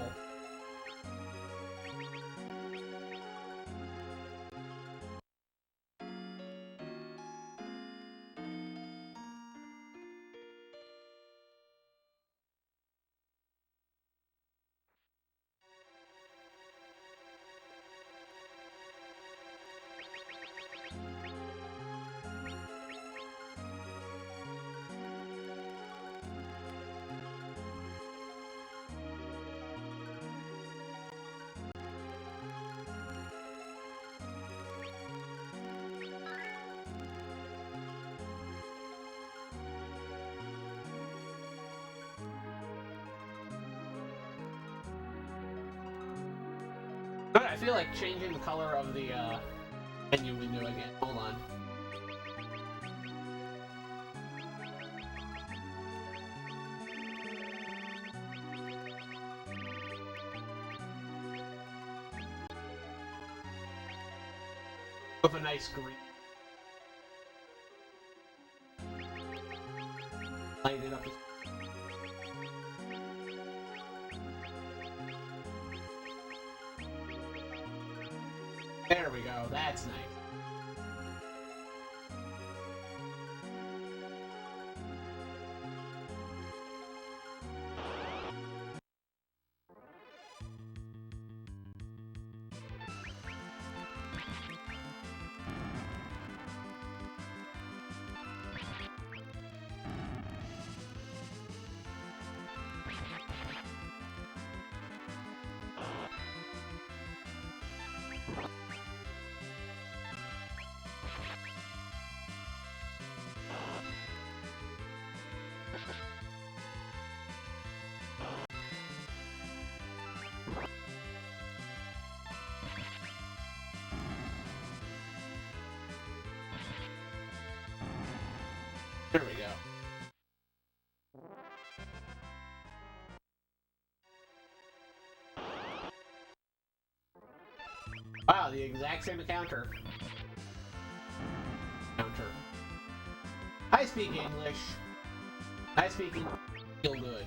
But I feel like changing the color of the menu window again. Hold on. With a nice green. Light it up. There we go, that's nice. Here we go. Wow, the exact same counter. I speak English. I speak feel good.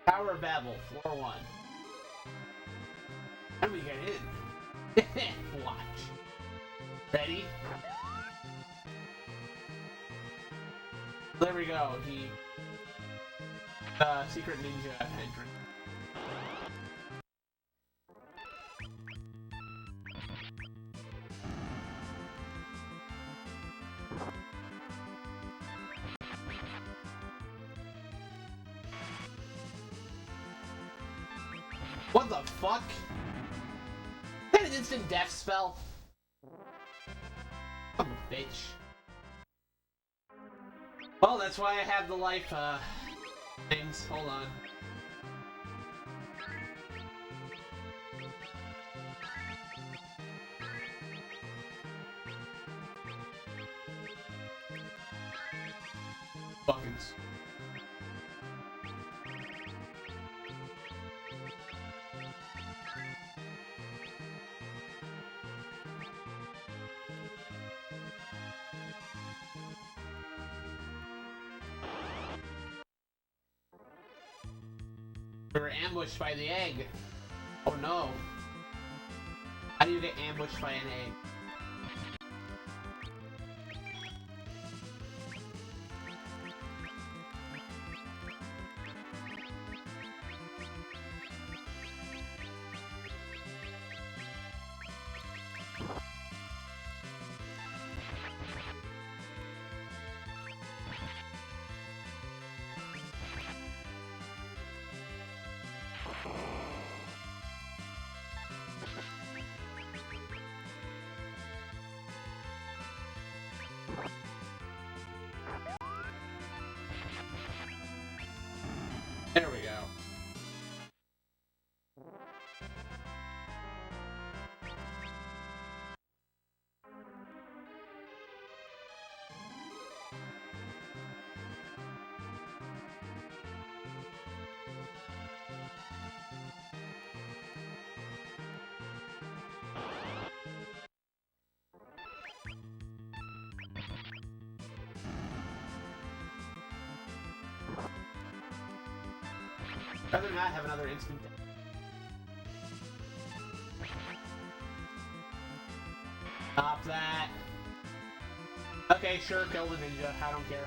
Tower of Babel, floor 1. How do we get in? Watch. Ready? There we go. Secret ninja entrance. What the fuck? Is that an instant death spell? I'm a bitch. Well, that's why I have the life, things. Hold on. Buckins. We were ambushed by the egg. Oh no. How do you get ambushed by an egg? There we go. Rather not have another instant death. Stop that. Okay, sure, kill the ninja. I don't care.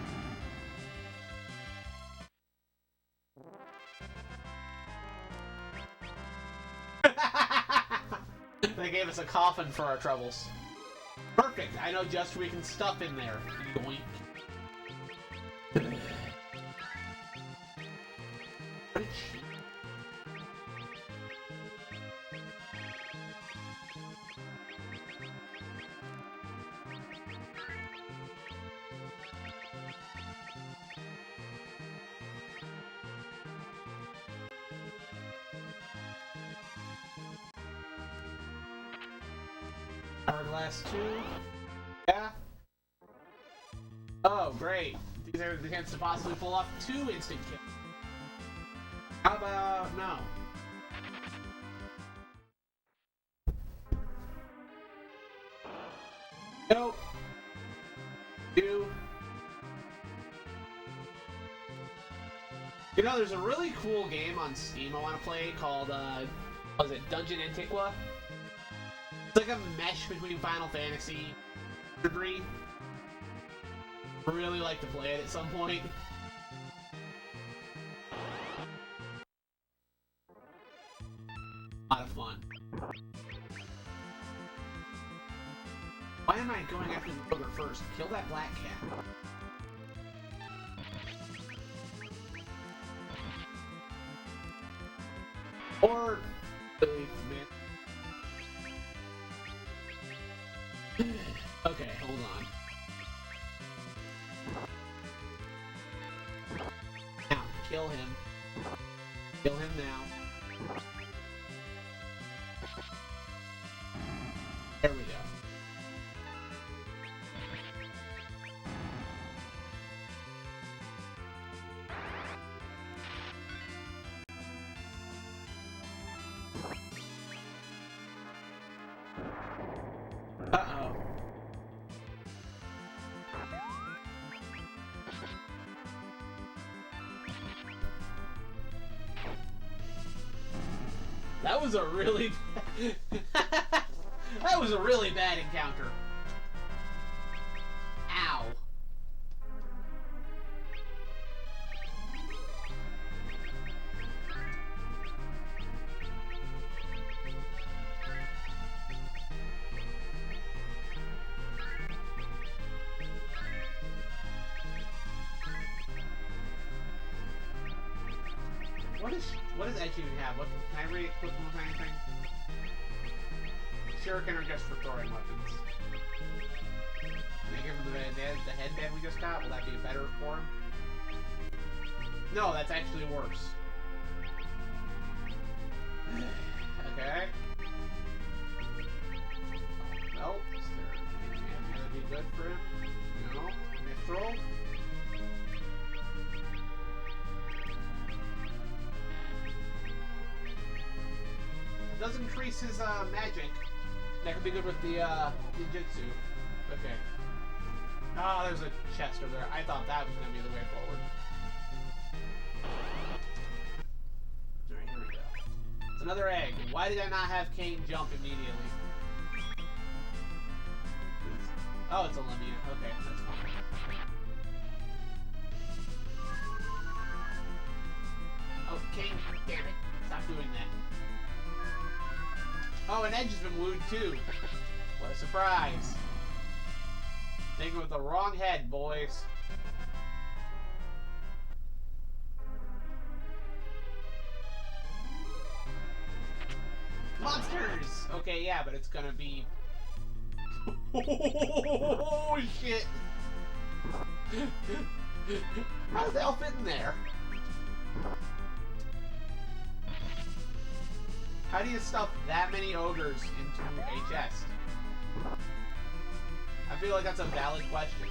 They gave us a coffin for our troubles. Perfect. I know just where we can stuff in there. Yoink. What a cheat. Hourglass 2. Yeah. Oh, great. These are the chance to possibly pull off 2 instant kills. How about no? Nope. 2. You know, there's a really cool game on Steam I want to play called, what was it, Dungeon Antiqua? It's like a mesh between Final Fantasy and 3. Really like to play it at some point. A lot of fun. Why am I going after the ogre first? Kill that black cat. Or... Okay, hold on. Now, kill him. Kill him now. There we go. Uh-oh. That was a really... that was a really bad encounter. Ow. What does Edge even have? What can I read? Click on anything? Shuriken or just for throwing weapons? Can I give him the headband we just got? Will that be better for him? No, that's actually worse. Okay. No. Is there anything that would be good for him? No. Mithril? It does increase his magic. That could be good with the ninjutsu. Okay. Oh, there's a chest over there. I thought that was going to be the way forward. Alright, here we go. It's another egg. Why did I not have Kane jump immediately? Oh, it's a Lemia. Okay, that's fine. Oh, Kane, damn it. Stop doing that. Oh, and Edge has been wooed too. What a surprise. Thinking with the wrong head, boys. Monsters! Okay, yeah, but it's gonna be... Oh, shit! How did they all fit in there? How do you stuff that many ogres into a chest? I feel like that's a valid question.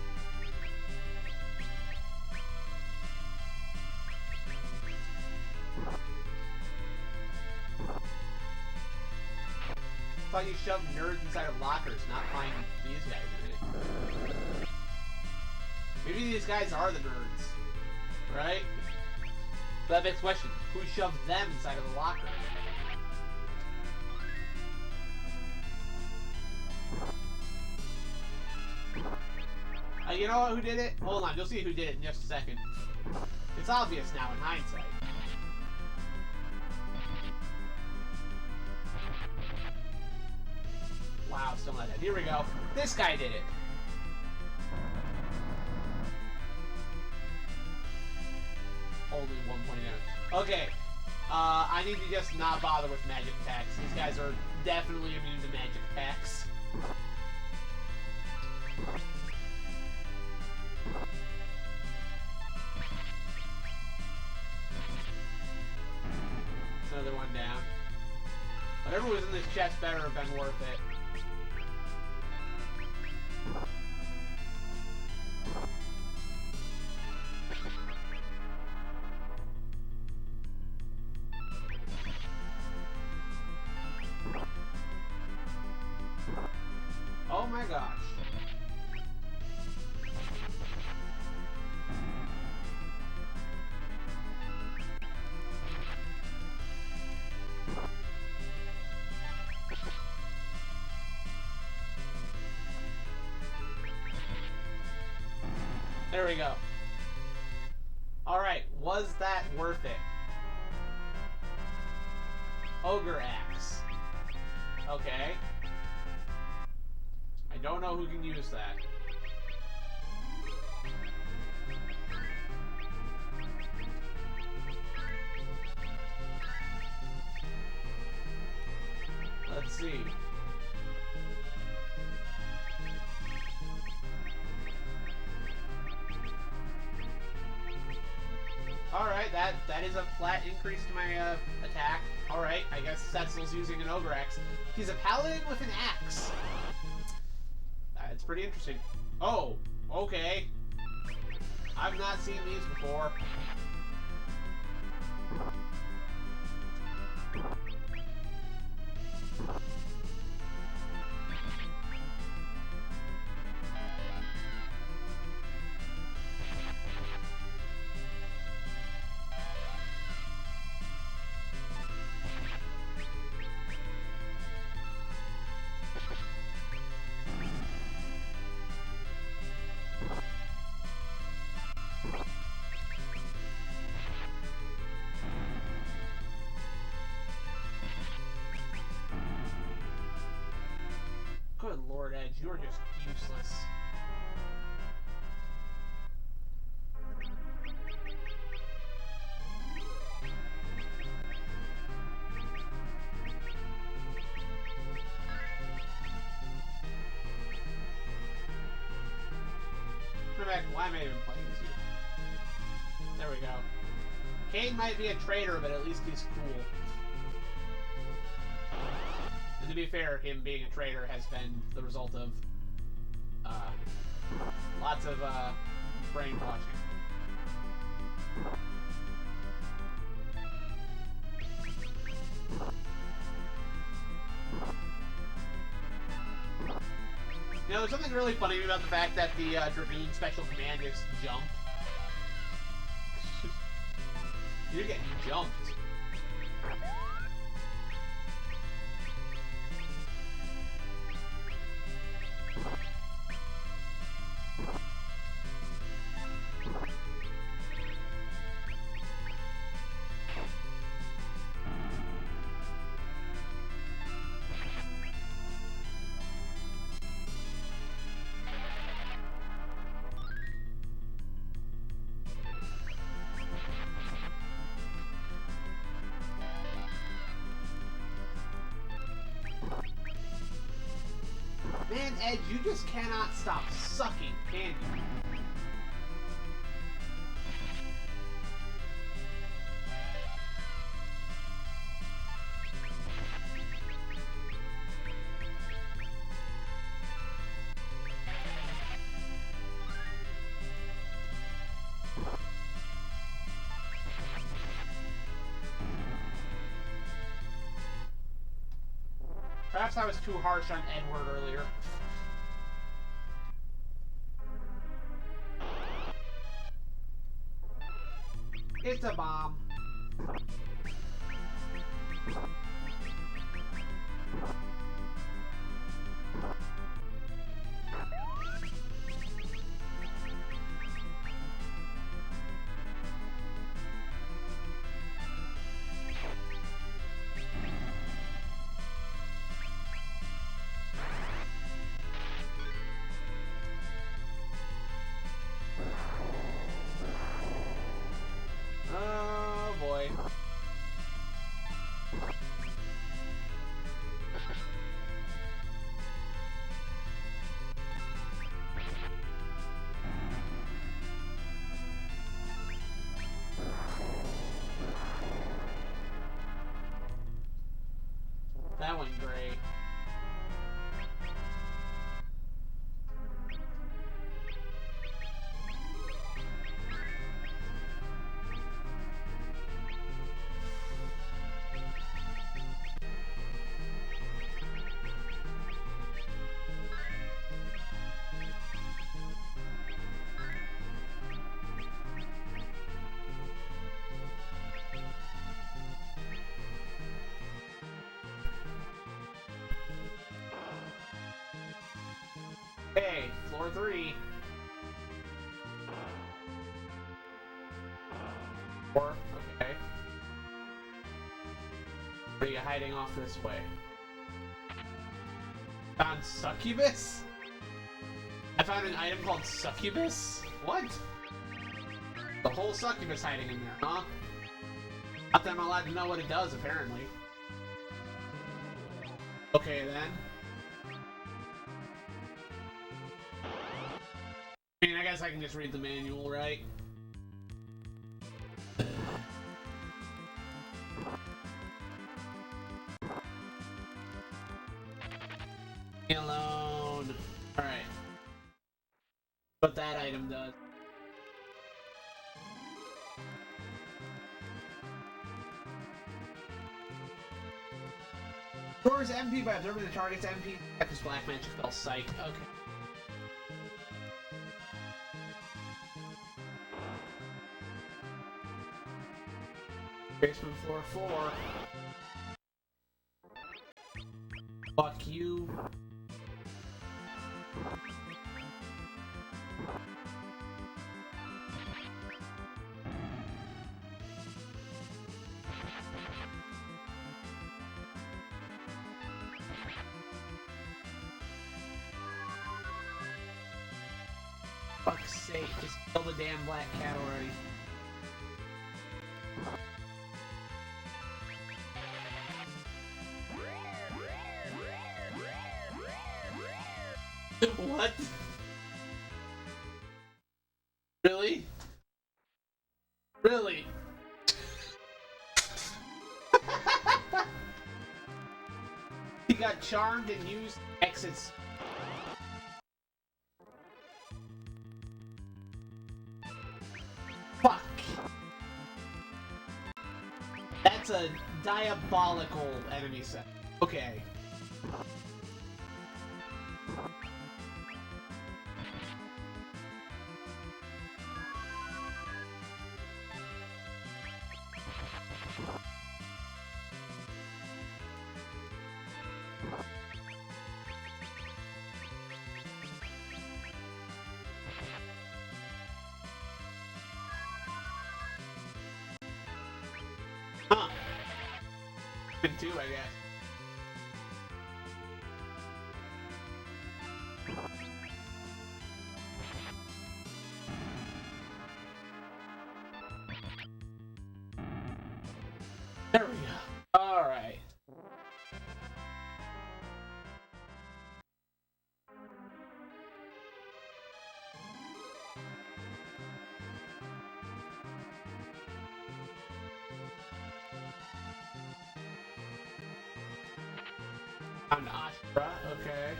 I thought you shoved nerds inside of lockers, not find these guys in it. Maybe these guys are the nerds, right? That begs the question, who shoved them inside of the locker? You know what, who did it? Hold on, you'll see who did it in just a second. It's obvious now in hindsight. Wow, still not dead. Here we go. This guy did it. Only 1 point damage. Okay. I need to just not bother with magic attacks. These guys are definitely immune to magic attacks. Another one down. Whatever was in this chest better have been worth it. Oh my gosh. There we go. Alright, was that worth it? Ogre Axe. Okay. I don't know who can use that. Let's see. Alright, that is a flat increase to my attack. Alright, I guess Setzel's using an Ogre Axe. He's a paladin with an axe. It's pretty interesting. Oh, okay. I've not seen these before. Good Lord, Edge, you're just useless. Why am I even playing as you? There we go. Kane might be a traitor, but at least he's cool. And to be fair, him being a traitor has been the result of lots of brainwashing. You know, there's something really funny about the fact that the Dragoon Special Command is jump. You're getting jumped. Man, Edge, you just cannot stop sucking, can you? Perhaps I was too harsh on Edward earlier. It's a bomb. Oh boy. That went great. Hey, floor 3. Are you hiding off this way? Found Succubus? I found an item called Succubus? What? The whole Succubus hiding in there, huh? Not that I'm allowed to know what it does, apparently. Okay, then. I mean, I guess I can just read the manual, right? Leave me alone. Alright. What that item does. Restores MP by observing the target's MP. This black magic spell Psych. Okay. Basement floor 4. Fuck you. Fuck's sake, just kill the damn black cat already. What? Really? Really? He got charmed and used exits. Fuck. That's a diabolical enemy set. Okay. Huh. Been two, I guess. There we go. Alright. Found Ashra, okay.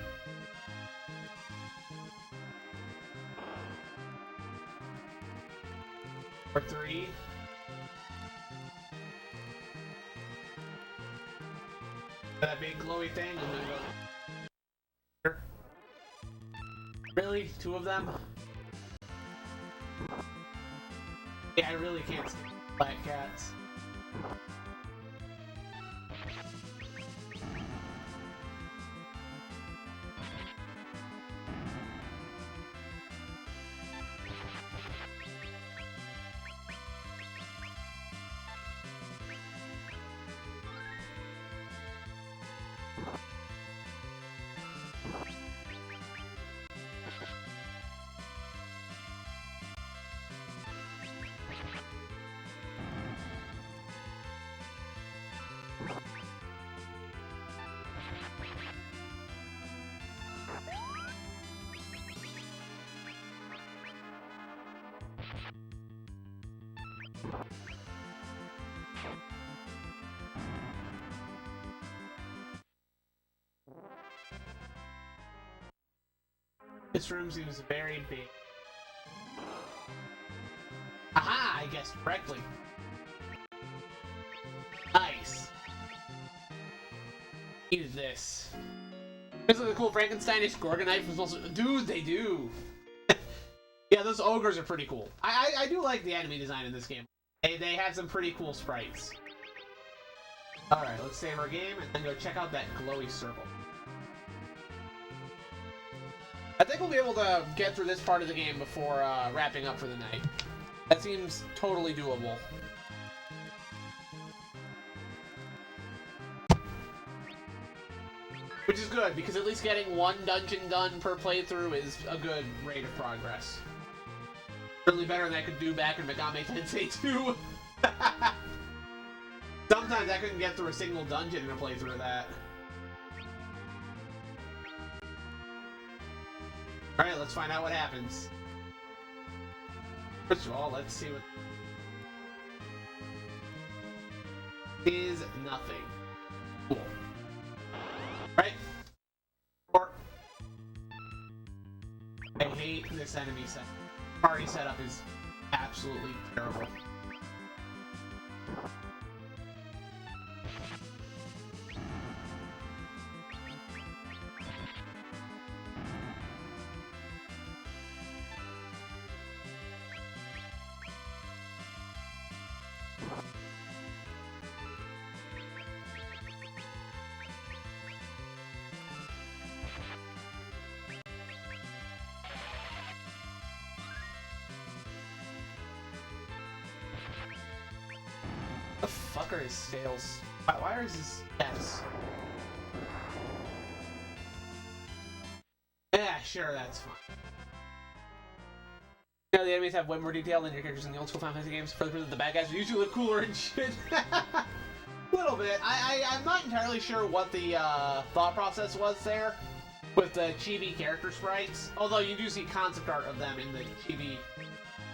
For 3. That big glowy thing, I'm gonna go. Really? 2 of them? Yeah, I really can't see black cats. This room seems very big. Aha! I guessed correctly. Nice. Use this. This is a cool Frankensteinish Gorgonite was also. Dude, they do. Yeah, those ogres are pretty cool. I do like the enemy design in this game. They have some pretty cool sprites. Alright, let's save our game and then go check out that glowy circle. I think we'll be able to get through this part of the game before wrapping up for the night. That seems totally doable. Which is good, because at least getting one dungeon done per playthrough is a good rate of progress. Certainly better than I could do back in Megami Tensei 2. Sometimes I couldn't get through a single dungeon in a playthrough of that. Alright, let's find out what happens. First of all, let's see what... is nothing. Cool. Right? Or... I hate this enemy set. Party setup is absolutely terrible. The fuck are his sales? Why are his Fs? Yeah, sure, that's fine. You know, the enemies have way more detail than your characters in the old school Final Fantasy games. Further that the bad guys usually look cooler and shit. A little bit. I'm not entirely sure what the thought process was there with the chibi character sprites. Although you do see concept art of them in the chibi.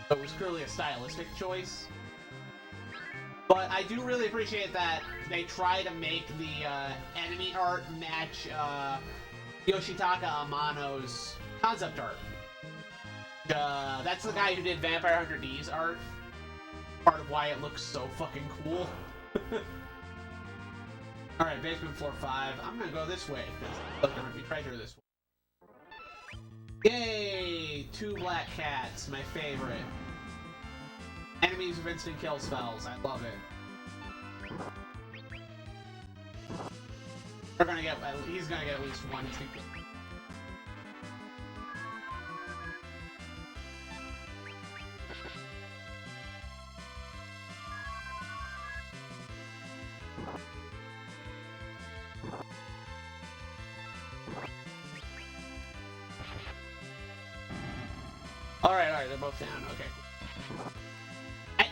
So it was clearly a stylistic choice. But I do really appreciate that they try to make the enemy art match Yoshitaka Amano's concept art. That's the guy who did Vampire Hunter D's art. Part of why it looks so fucking cool. Alright, basement floor 5. I'm gonna go this way, because there might be treasure this way. Yay! 2 black cats, my favorite. Enemies with instant kill spells, I love it. We're gonna get, he's gonna get at least 1 instant kill. Alright, they're both down, okay. Hey.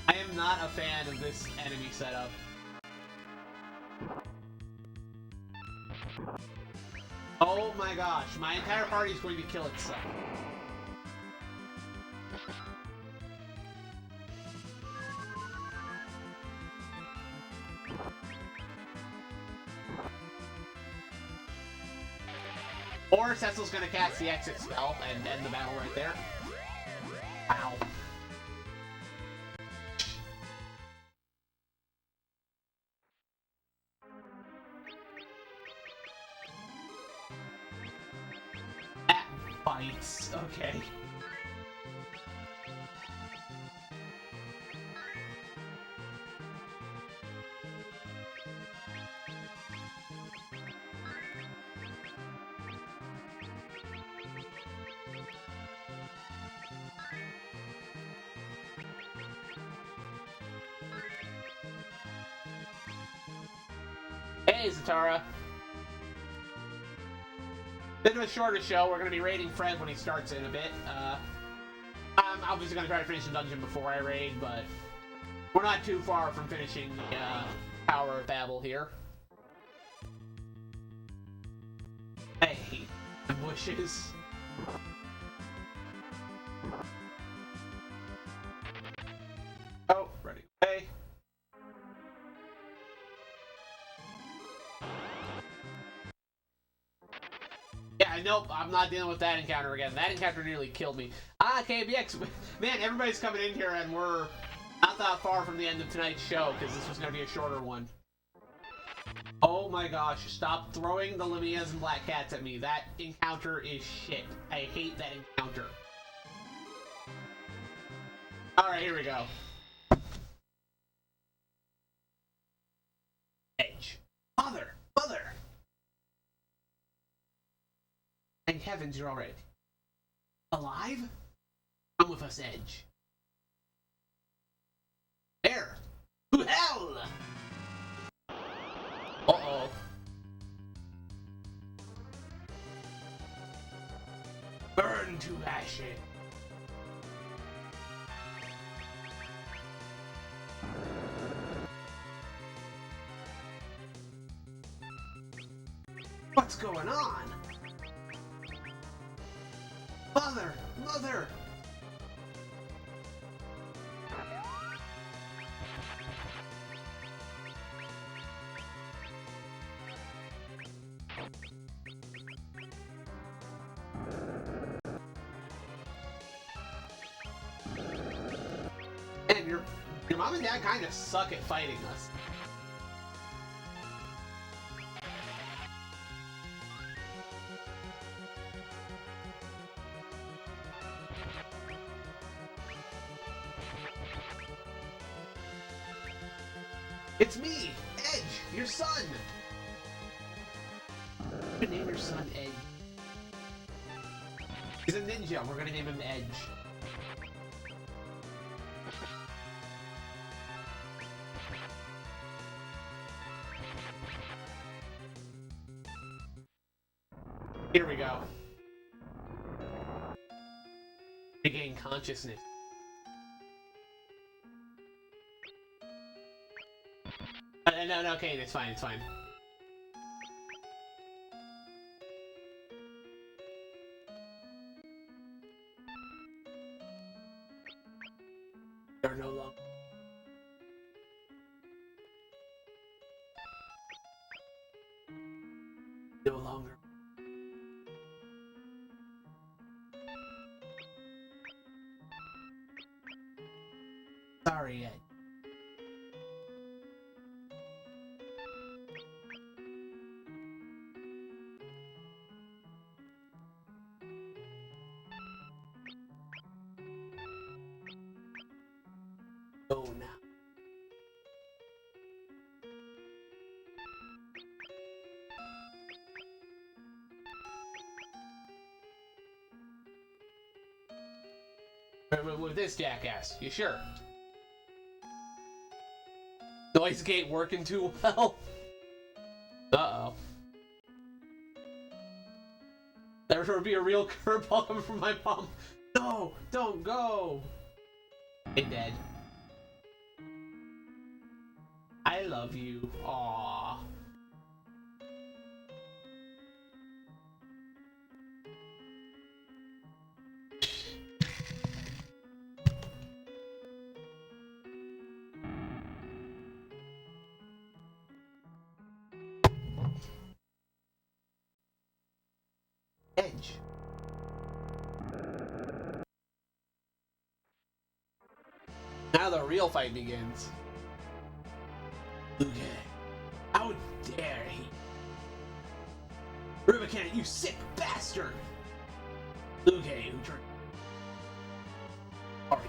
I am not a fan of this enemy setup. Oh my gosh, my entire party is going to kill itself. Or Cecil's gonna cast the exit spell and end the battle right there. Wow. That bites. Okay. Hey, Zatara. Bit of a shorter show. We're going to be raiding Fred when he starts in a bit. I'm obviously going to try to finish the dungeon before I raid, but we're not too far from finishing the Tower of Babel here. I hate bushes. Oh, ready. Okay. Yeah, nope, I'm not dealing with that encounter again. That encounter nearly killed me. Ah, KBX. Man, everybody's coming in here and we're not that far from the end of tonight's show because this was going to be a shorter one. Oh my gosh, stop throwing the Lamias and Black Cats at me. That encounter is shit. I hate that encounter. Alright, here we go. Edge. Mother! Thank heavens you're already alive? Come with us, Edge. There! To hell! Uh-oh. Burn to ashes. What's going on? Mother! Mother! And your mom and dad kind of suck at fighting us. It's me, Edge, your son. You name your son Edge. He's a ninja. We're gonna name him Edge. Here we go. Regain consciousness. No, okay, it's fine, it's fine. They're no longer. No longer. Sorry, Ed. Go now. With this jackass, you sure? Noise gate working too well. Uh-oh. There would be a real curveball coming from my mom. No, don't go. Hey, Dad. I love you. Aww. Edge. Now the real fight begins. Okay. How dare he? Rubicon, you sick bastard! Luke, who turned sorry for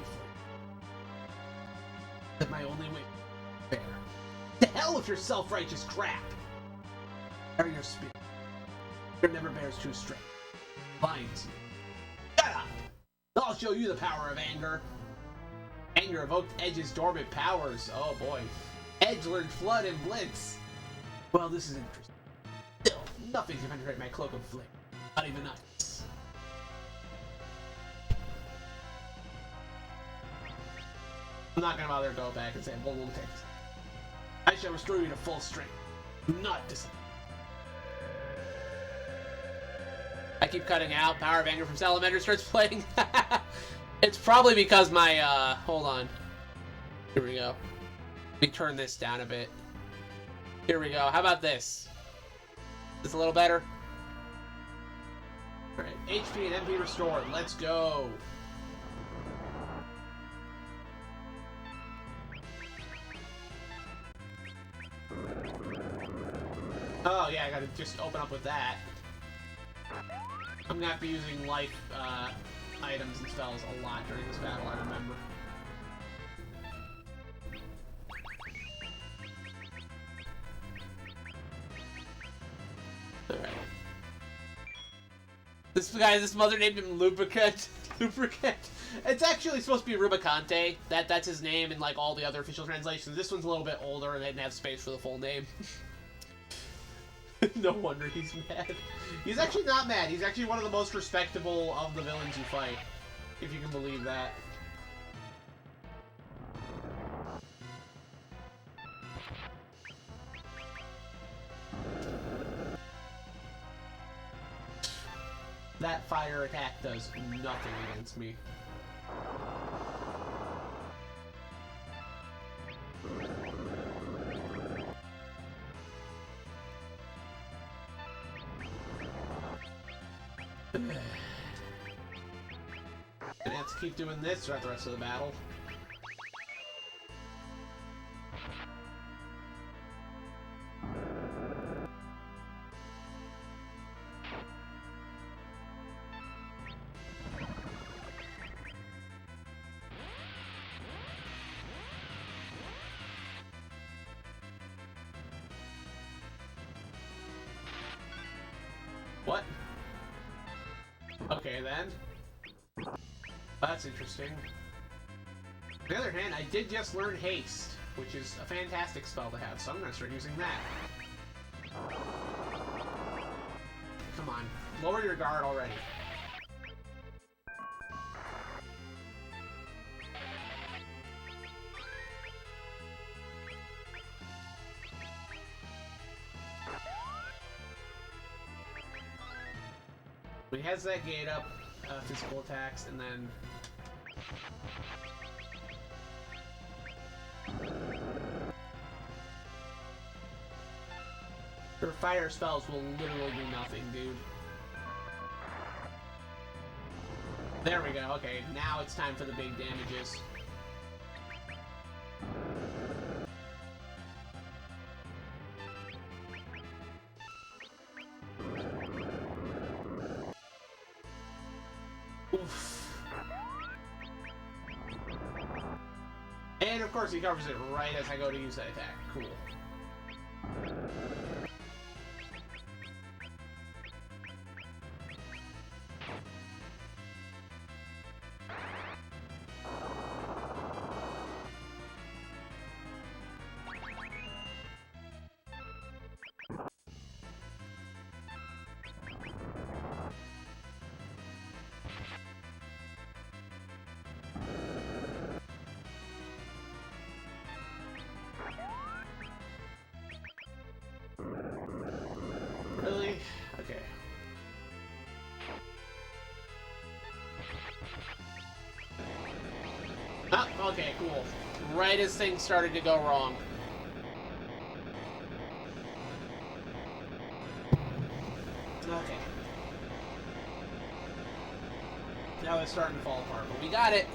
that my only way fair. To hell with your self-righteous crap! Carry your spirit. It never bears true strength. Binds you. Shut up! I'll show you the power of anger. Anger evoked Edge's dormant powers. Oh boy. Edge learned Flood and Blitz. Well, this is interesting. Still, nothing can penetrate my cloak of flame. Not even ice. I'm not gonna bother to go back and say, well, we'll take this. I shall restore you to full strength. Do not disappoint. I keep cutting out. Power of Anger from Salamander starts playing. It's probably because my, hold on. Here we go. Let me turn this down a bit. Here we go. How about this? Is this a little better? Alright, HP and MP restored. Let's go. Oh, yeah, I gotta just open up with that. I'm gonna have to be using life, items and spells a lot during this battle, I remember. Alright. This mother named him Lubricant. Lubricant. It's actually supposed to be Rubicante. That's his name in like all the other official translations. This one's a little bit older and they didn't have space for the full name. No wonder he's mad. He's actually not mad. He's actually one of the most respectable of the villains you fight, if you can believe that. That fire attack does nothing against me. Gonna have to keep doing this throughout the rest of the battle. What? Okay, then. That's interesting. On the other hand, I did just learn Haste, which is a fantastic spell to have, so I'm gonna start using that. Come on, lower your guard already. He has that gate up, physical attacks, and then... Her fire spells will literally do nothing, dude. There we go, okay, now it's time for the big damages. Oof. And of course he covers it right as I go to use that attack. Cool. Really? Okay. Ah, okay, cool. Right as things started to go wrong. Okay. Now it's starting to fall apart, but we got it!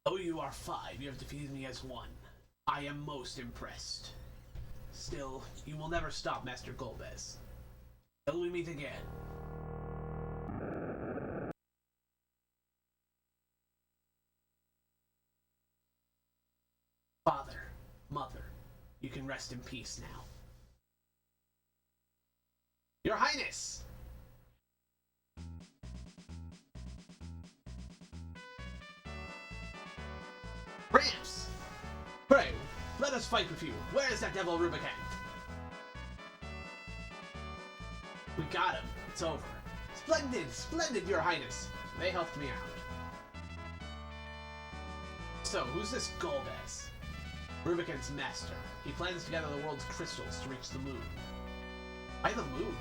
Though you are 5, you have defeated me as 1. I am most impressed. Still, you will never stop Master Golbez. Till we meet again. Father, Mother, you can rest in peace now. Your Highness! Ramps! Pray, let us fight with you. Where is that devil Rubicant? We got him. It's over. Splendid! Splendid, Your Highness! They helped me out. So, who's this Golbez? Rubicant's master. He plans to gather the world's crystals to reach the moon. Why the moon?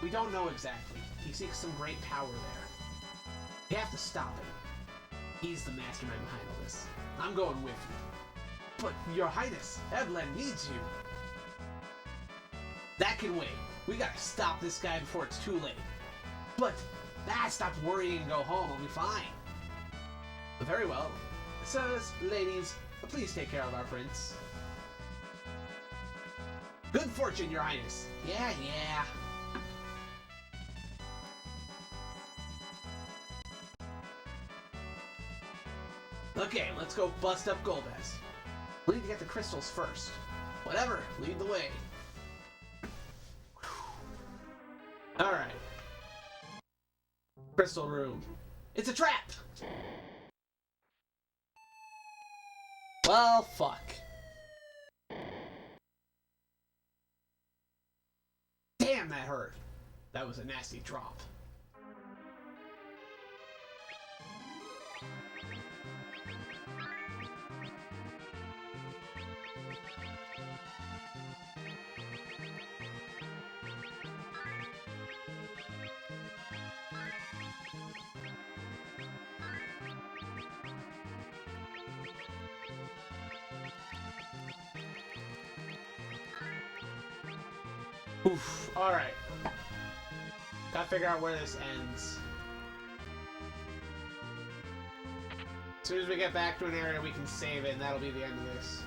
We don't know exactly. He seeks some great power there. We have to stop him. He's the mastermind behind all this. I'm going with you. But, Your Highness, Evelyn needs you. That can wait. We gotta stop this guy before it's too late. But, stop worrying and go home. I'll be fine. Very well. Sirs, ladies, please take care of our prince. Good fortune, Your Highness. Yeah, yeah. Okay, let's go bust up Golbez. We need to get the crystals first. Whatever, lead the way. Alright. Crystal room. It's a trap! Well, fuck. Damn, that hurt. That was a nasty drop. Oof. Alright. Gotta figure out where this ends. As soon as we get back to an area, we can save it, and that'll be the end of this.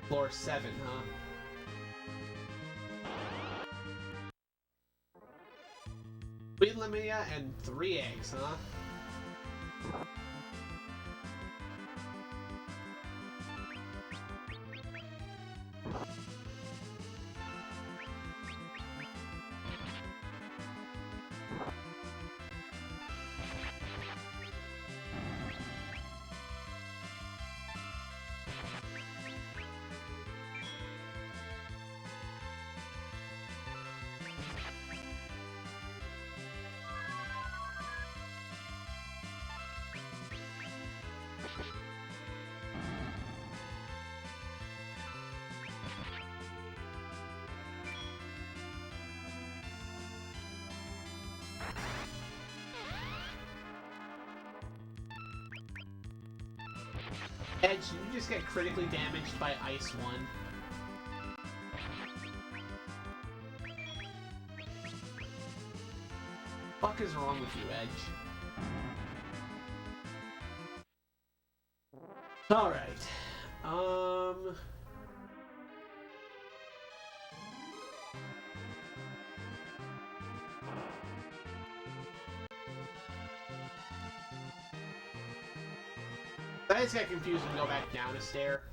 Floor 7, huh? Queen Lamia and 3 eggs, huh? Edge, did you just get critically damaged by Ice 1? What the fuck is wrong with you, Edge? Alright. I just got confused and go back down a stair.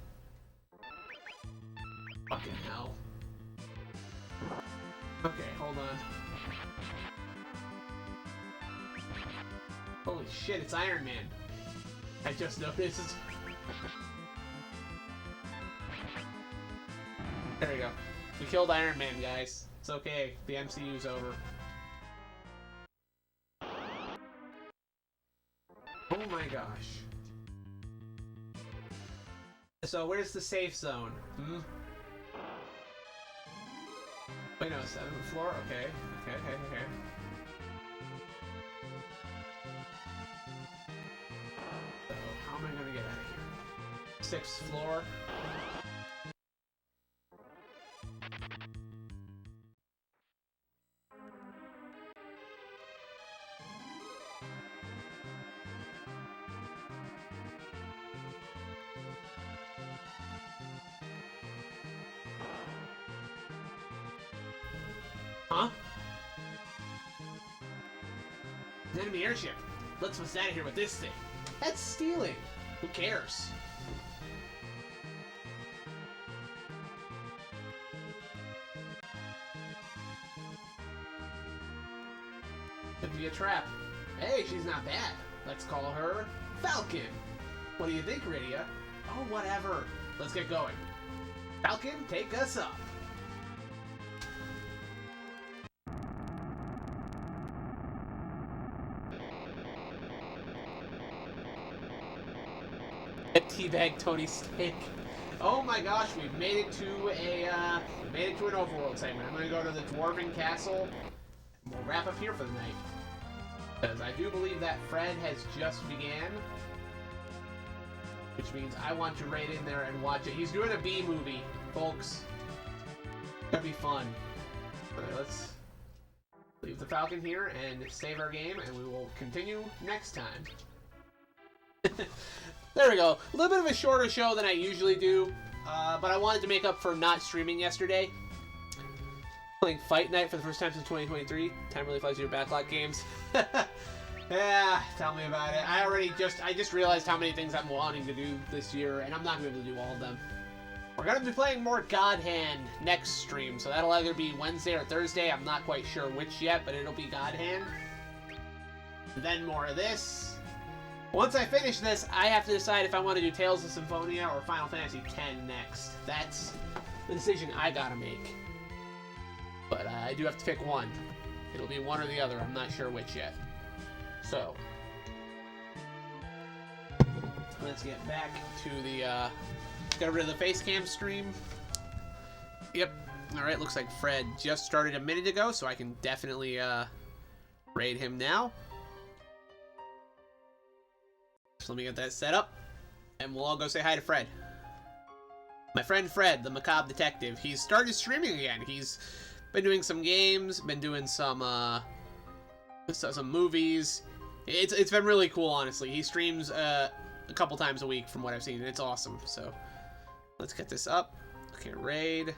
Fucking hell. Okay, hold on. Holy shit, it's Iron Man. I just noticed. There we go. We killed Iron Man, guys. It's okay. The MCU's over. Oh my gosh. So where's the safe zone? Wait, no, 7th floor? Okay. Okay. So, how am I gonna get out of here? 6th floor? Huh? An enemy airship. Let's bust out of here with this thing. That's stealing. Who cares? Could be a trap. Hey, she's not bad. Let's call her Falcon. What do you think, Rydia? Oh, whatever. Let's get going. Falcon, take us up. Teabag Tony Steak. Oh my gosh, we've made it to an overworld segment. I'm gonna go to the Dwarven Castle. And we'll wrap up here for the night. Because I do believe that Fred has just began. Which means I want to raid in there and watch it. He's doing a B movie, folks. It's gonna be fun. Okay, let's leave the Falcon here and save our game, and we will continue next time. There we go. A little bit of a shorter show than I usually do, but I wanted to make up for not streaming yesterday. Playing Fight Night for the first time since 2023. Time really flies to your backlog games. Yeah, tell me about it. I just realized how many things I'm wanting to do this year, and I'm not going to be able to do all of them. We're going to be playing more God Hand next stream, so that'll either be Wednesday or Thursday. I'm not quite sure which yet, but it'll be God Hand. Then more of this. Once I finish this, I have to decide if I want to do Tales of Symphonia or Final Fantasy X next. That's the decision I gotta make. But I do have to pick one. It'll be one or the other. I'm not sure which yet. So, let's get back to the, get rid of the face cam stream. Yep. Alright, looks like Fred just started a minute ago, so I can definitely, raid him now. So let me get that set up, and we'll all go say hi to Fred. My friend Fred, the macabre detective. He's started streaming again. He's been doing some games, been doing some movies. It's been really cool, honestly. He streams a couple times a week from what I've seen, and it's awesome. So let's get this up. Okay, raid.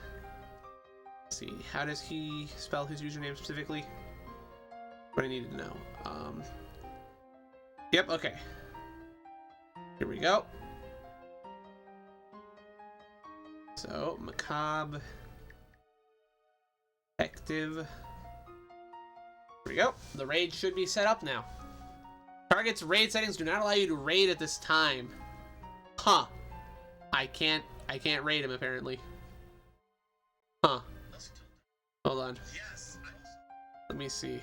Let's see, how does he spell his username specifically? What I need to know. Yep, okay. Here we go. So, macabre detective. Here we go. The raid should be set up now. Target's raid settings do not allow you to raid at this time. Huh. I can't raid him apparently. Huh. Hold on. Let me see.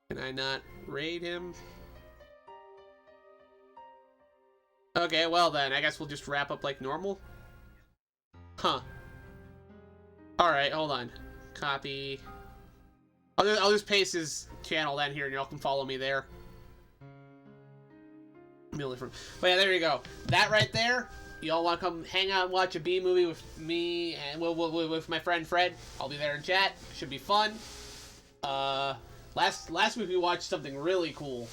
Can I not raid him? Okay, well then, I guess we'll just wrap up like normal. Huh. Alright, hold on. Copy. I'll just paste his channel then here, and y'all can follow me there. But yeah, there you go. That right there, y'all want to come hang out and watch a B movie with me and with my friend Fred. I'll be there in chat. Should be fun. Last week we watched something really cool.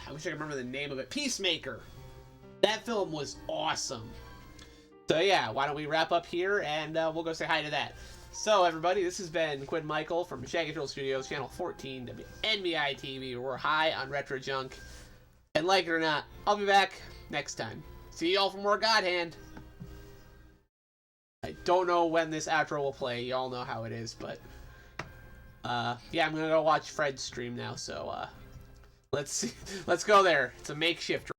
I wish I could remember the name of it. Peacemaker. That film was awesome. So yeah, why don't we wrap up here and we'll go say hi to that. So everybody, this has been Quinn Michael from Shaggy Turtle Studios, channel 14 NBI TV. We're high on retro junk. And like it or not, I'll be back next time. See y'all for more God Hand. I don't know when this outro will play. Y'all know how it is, but yeah, I'm gonna go watch Fred's stream now. So let's see. Let's go there. It's a makeshift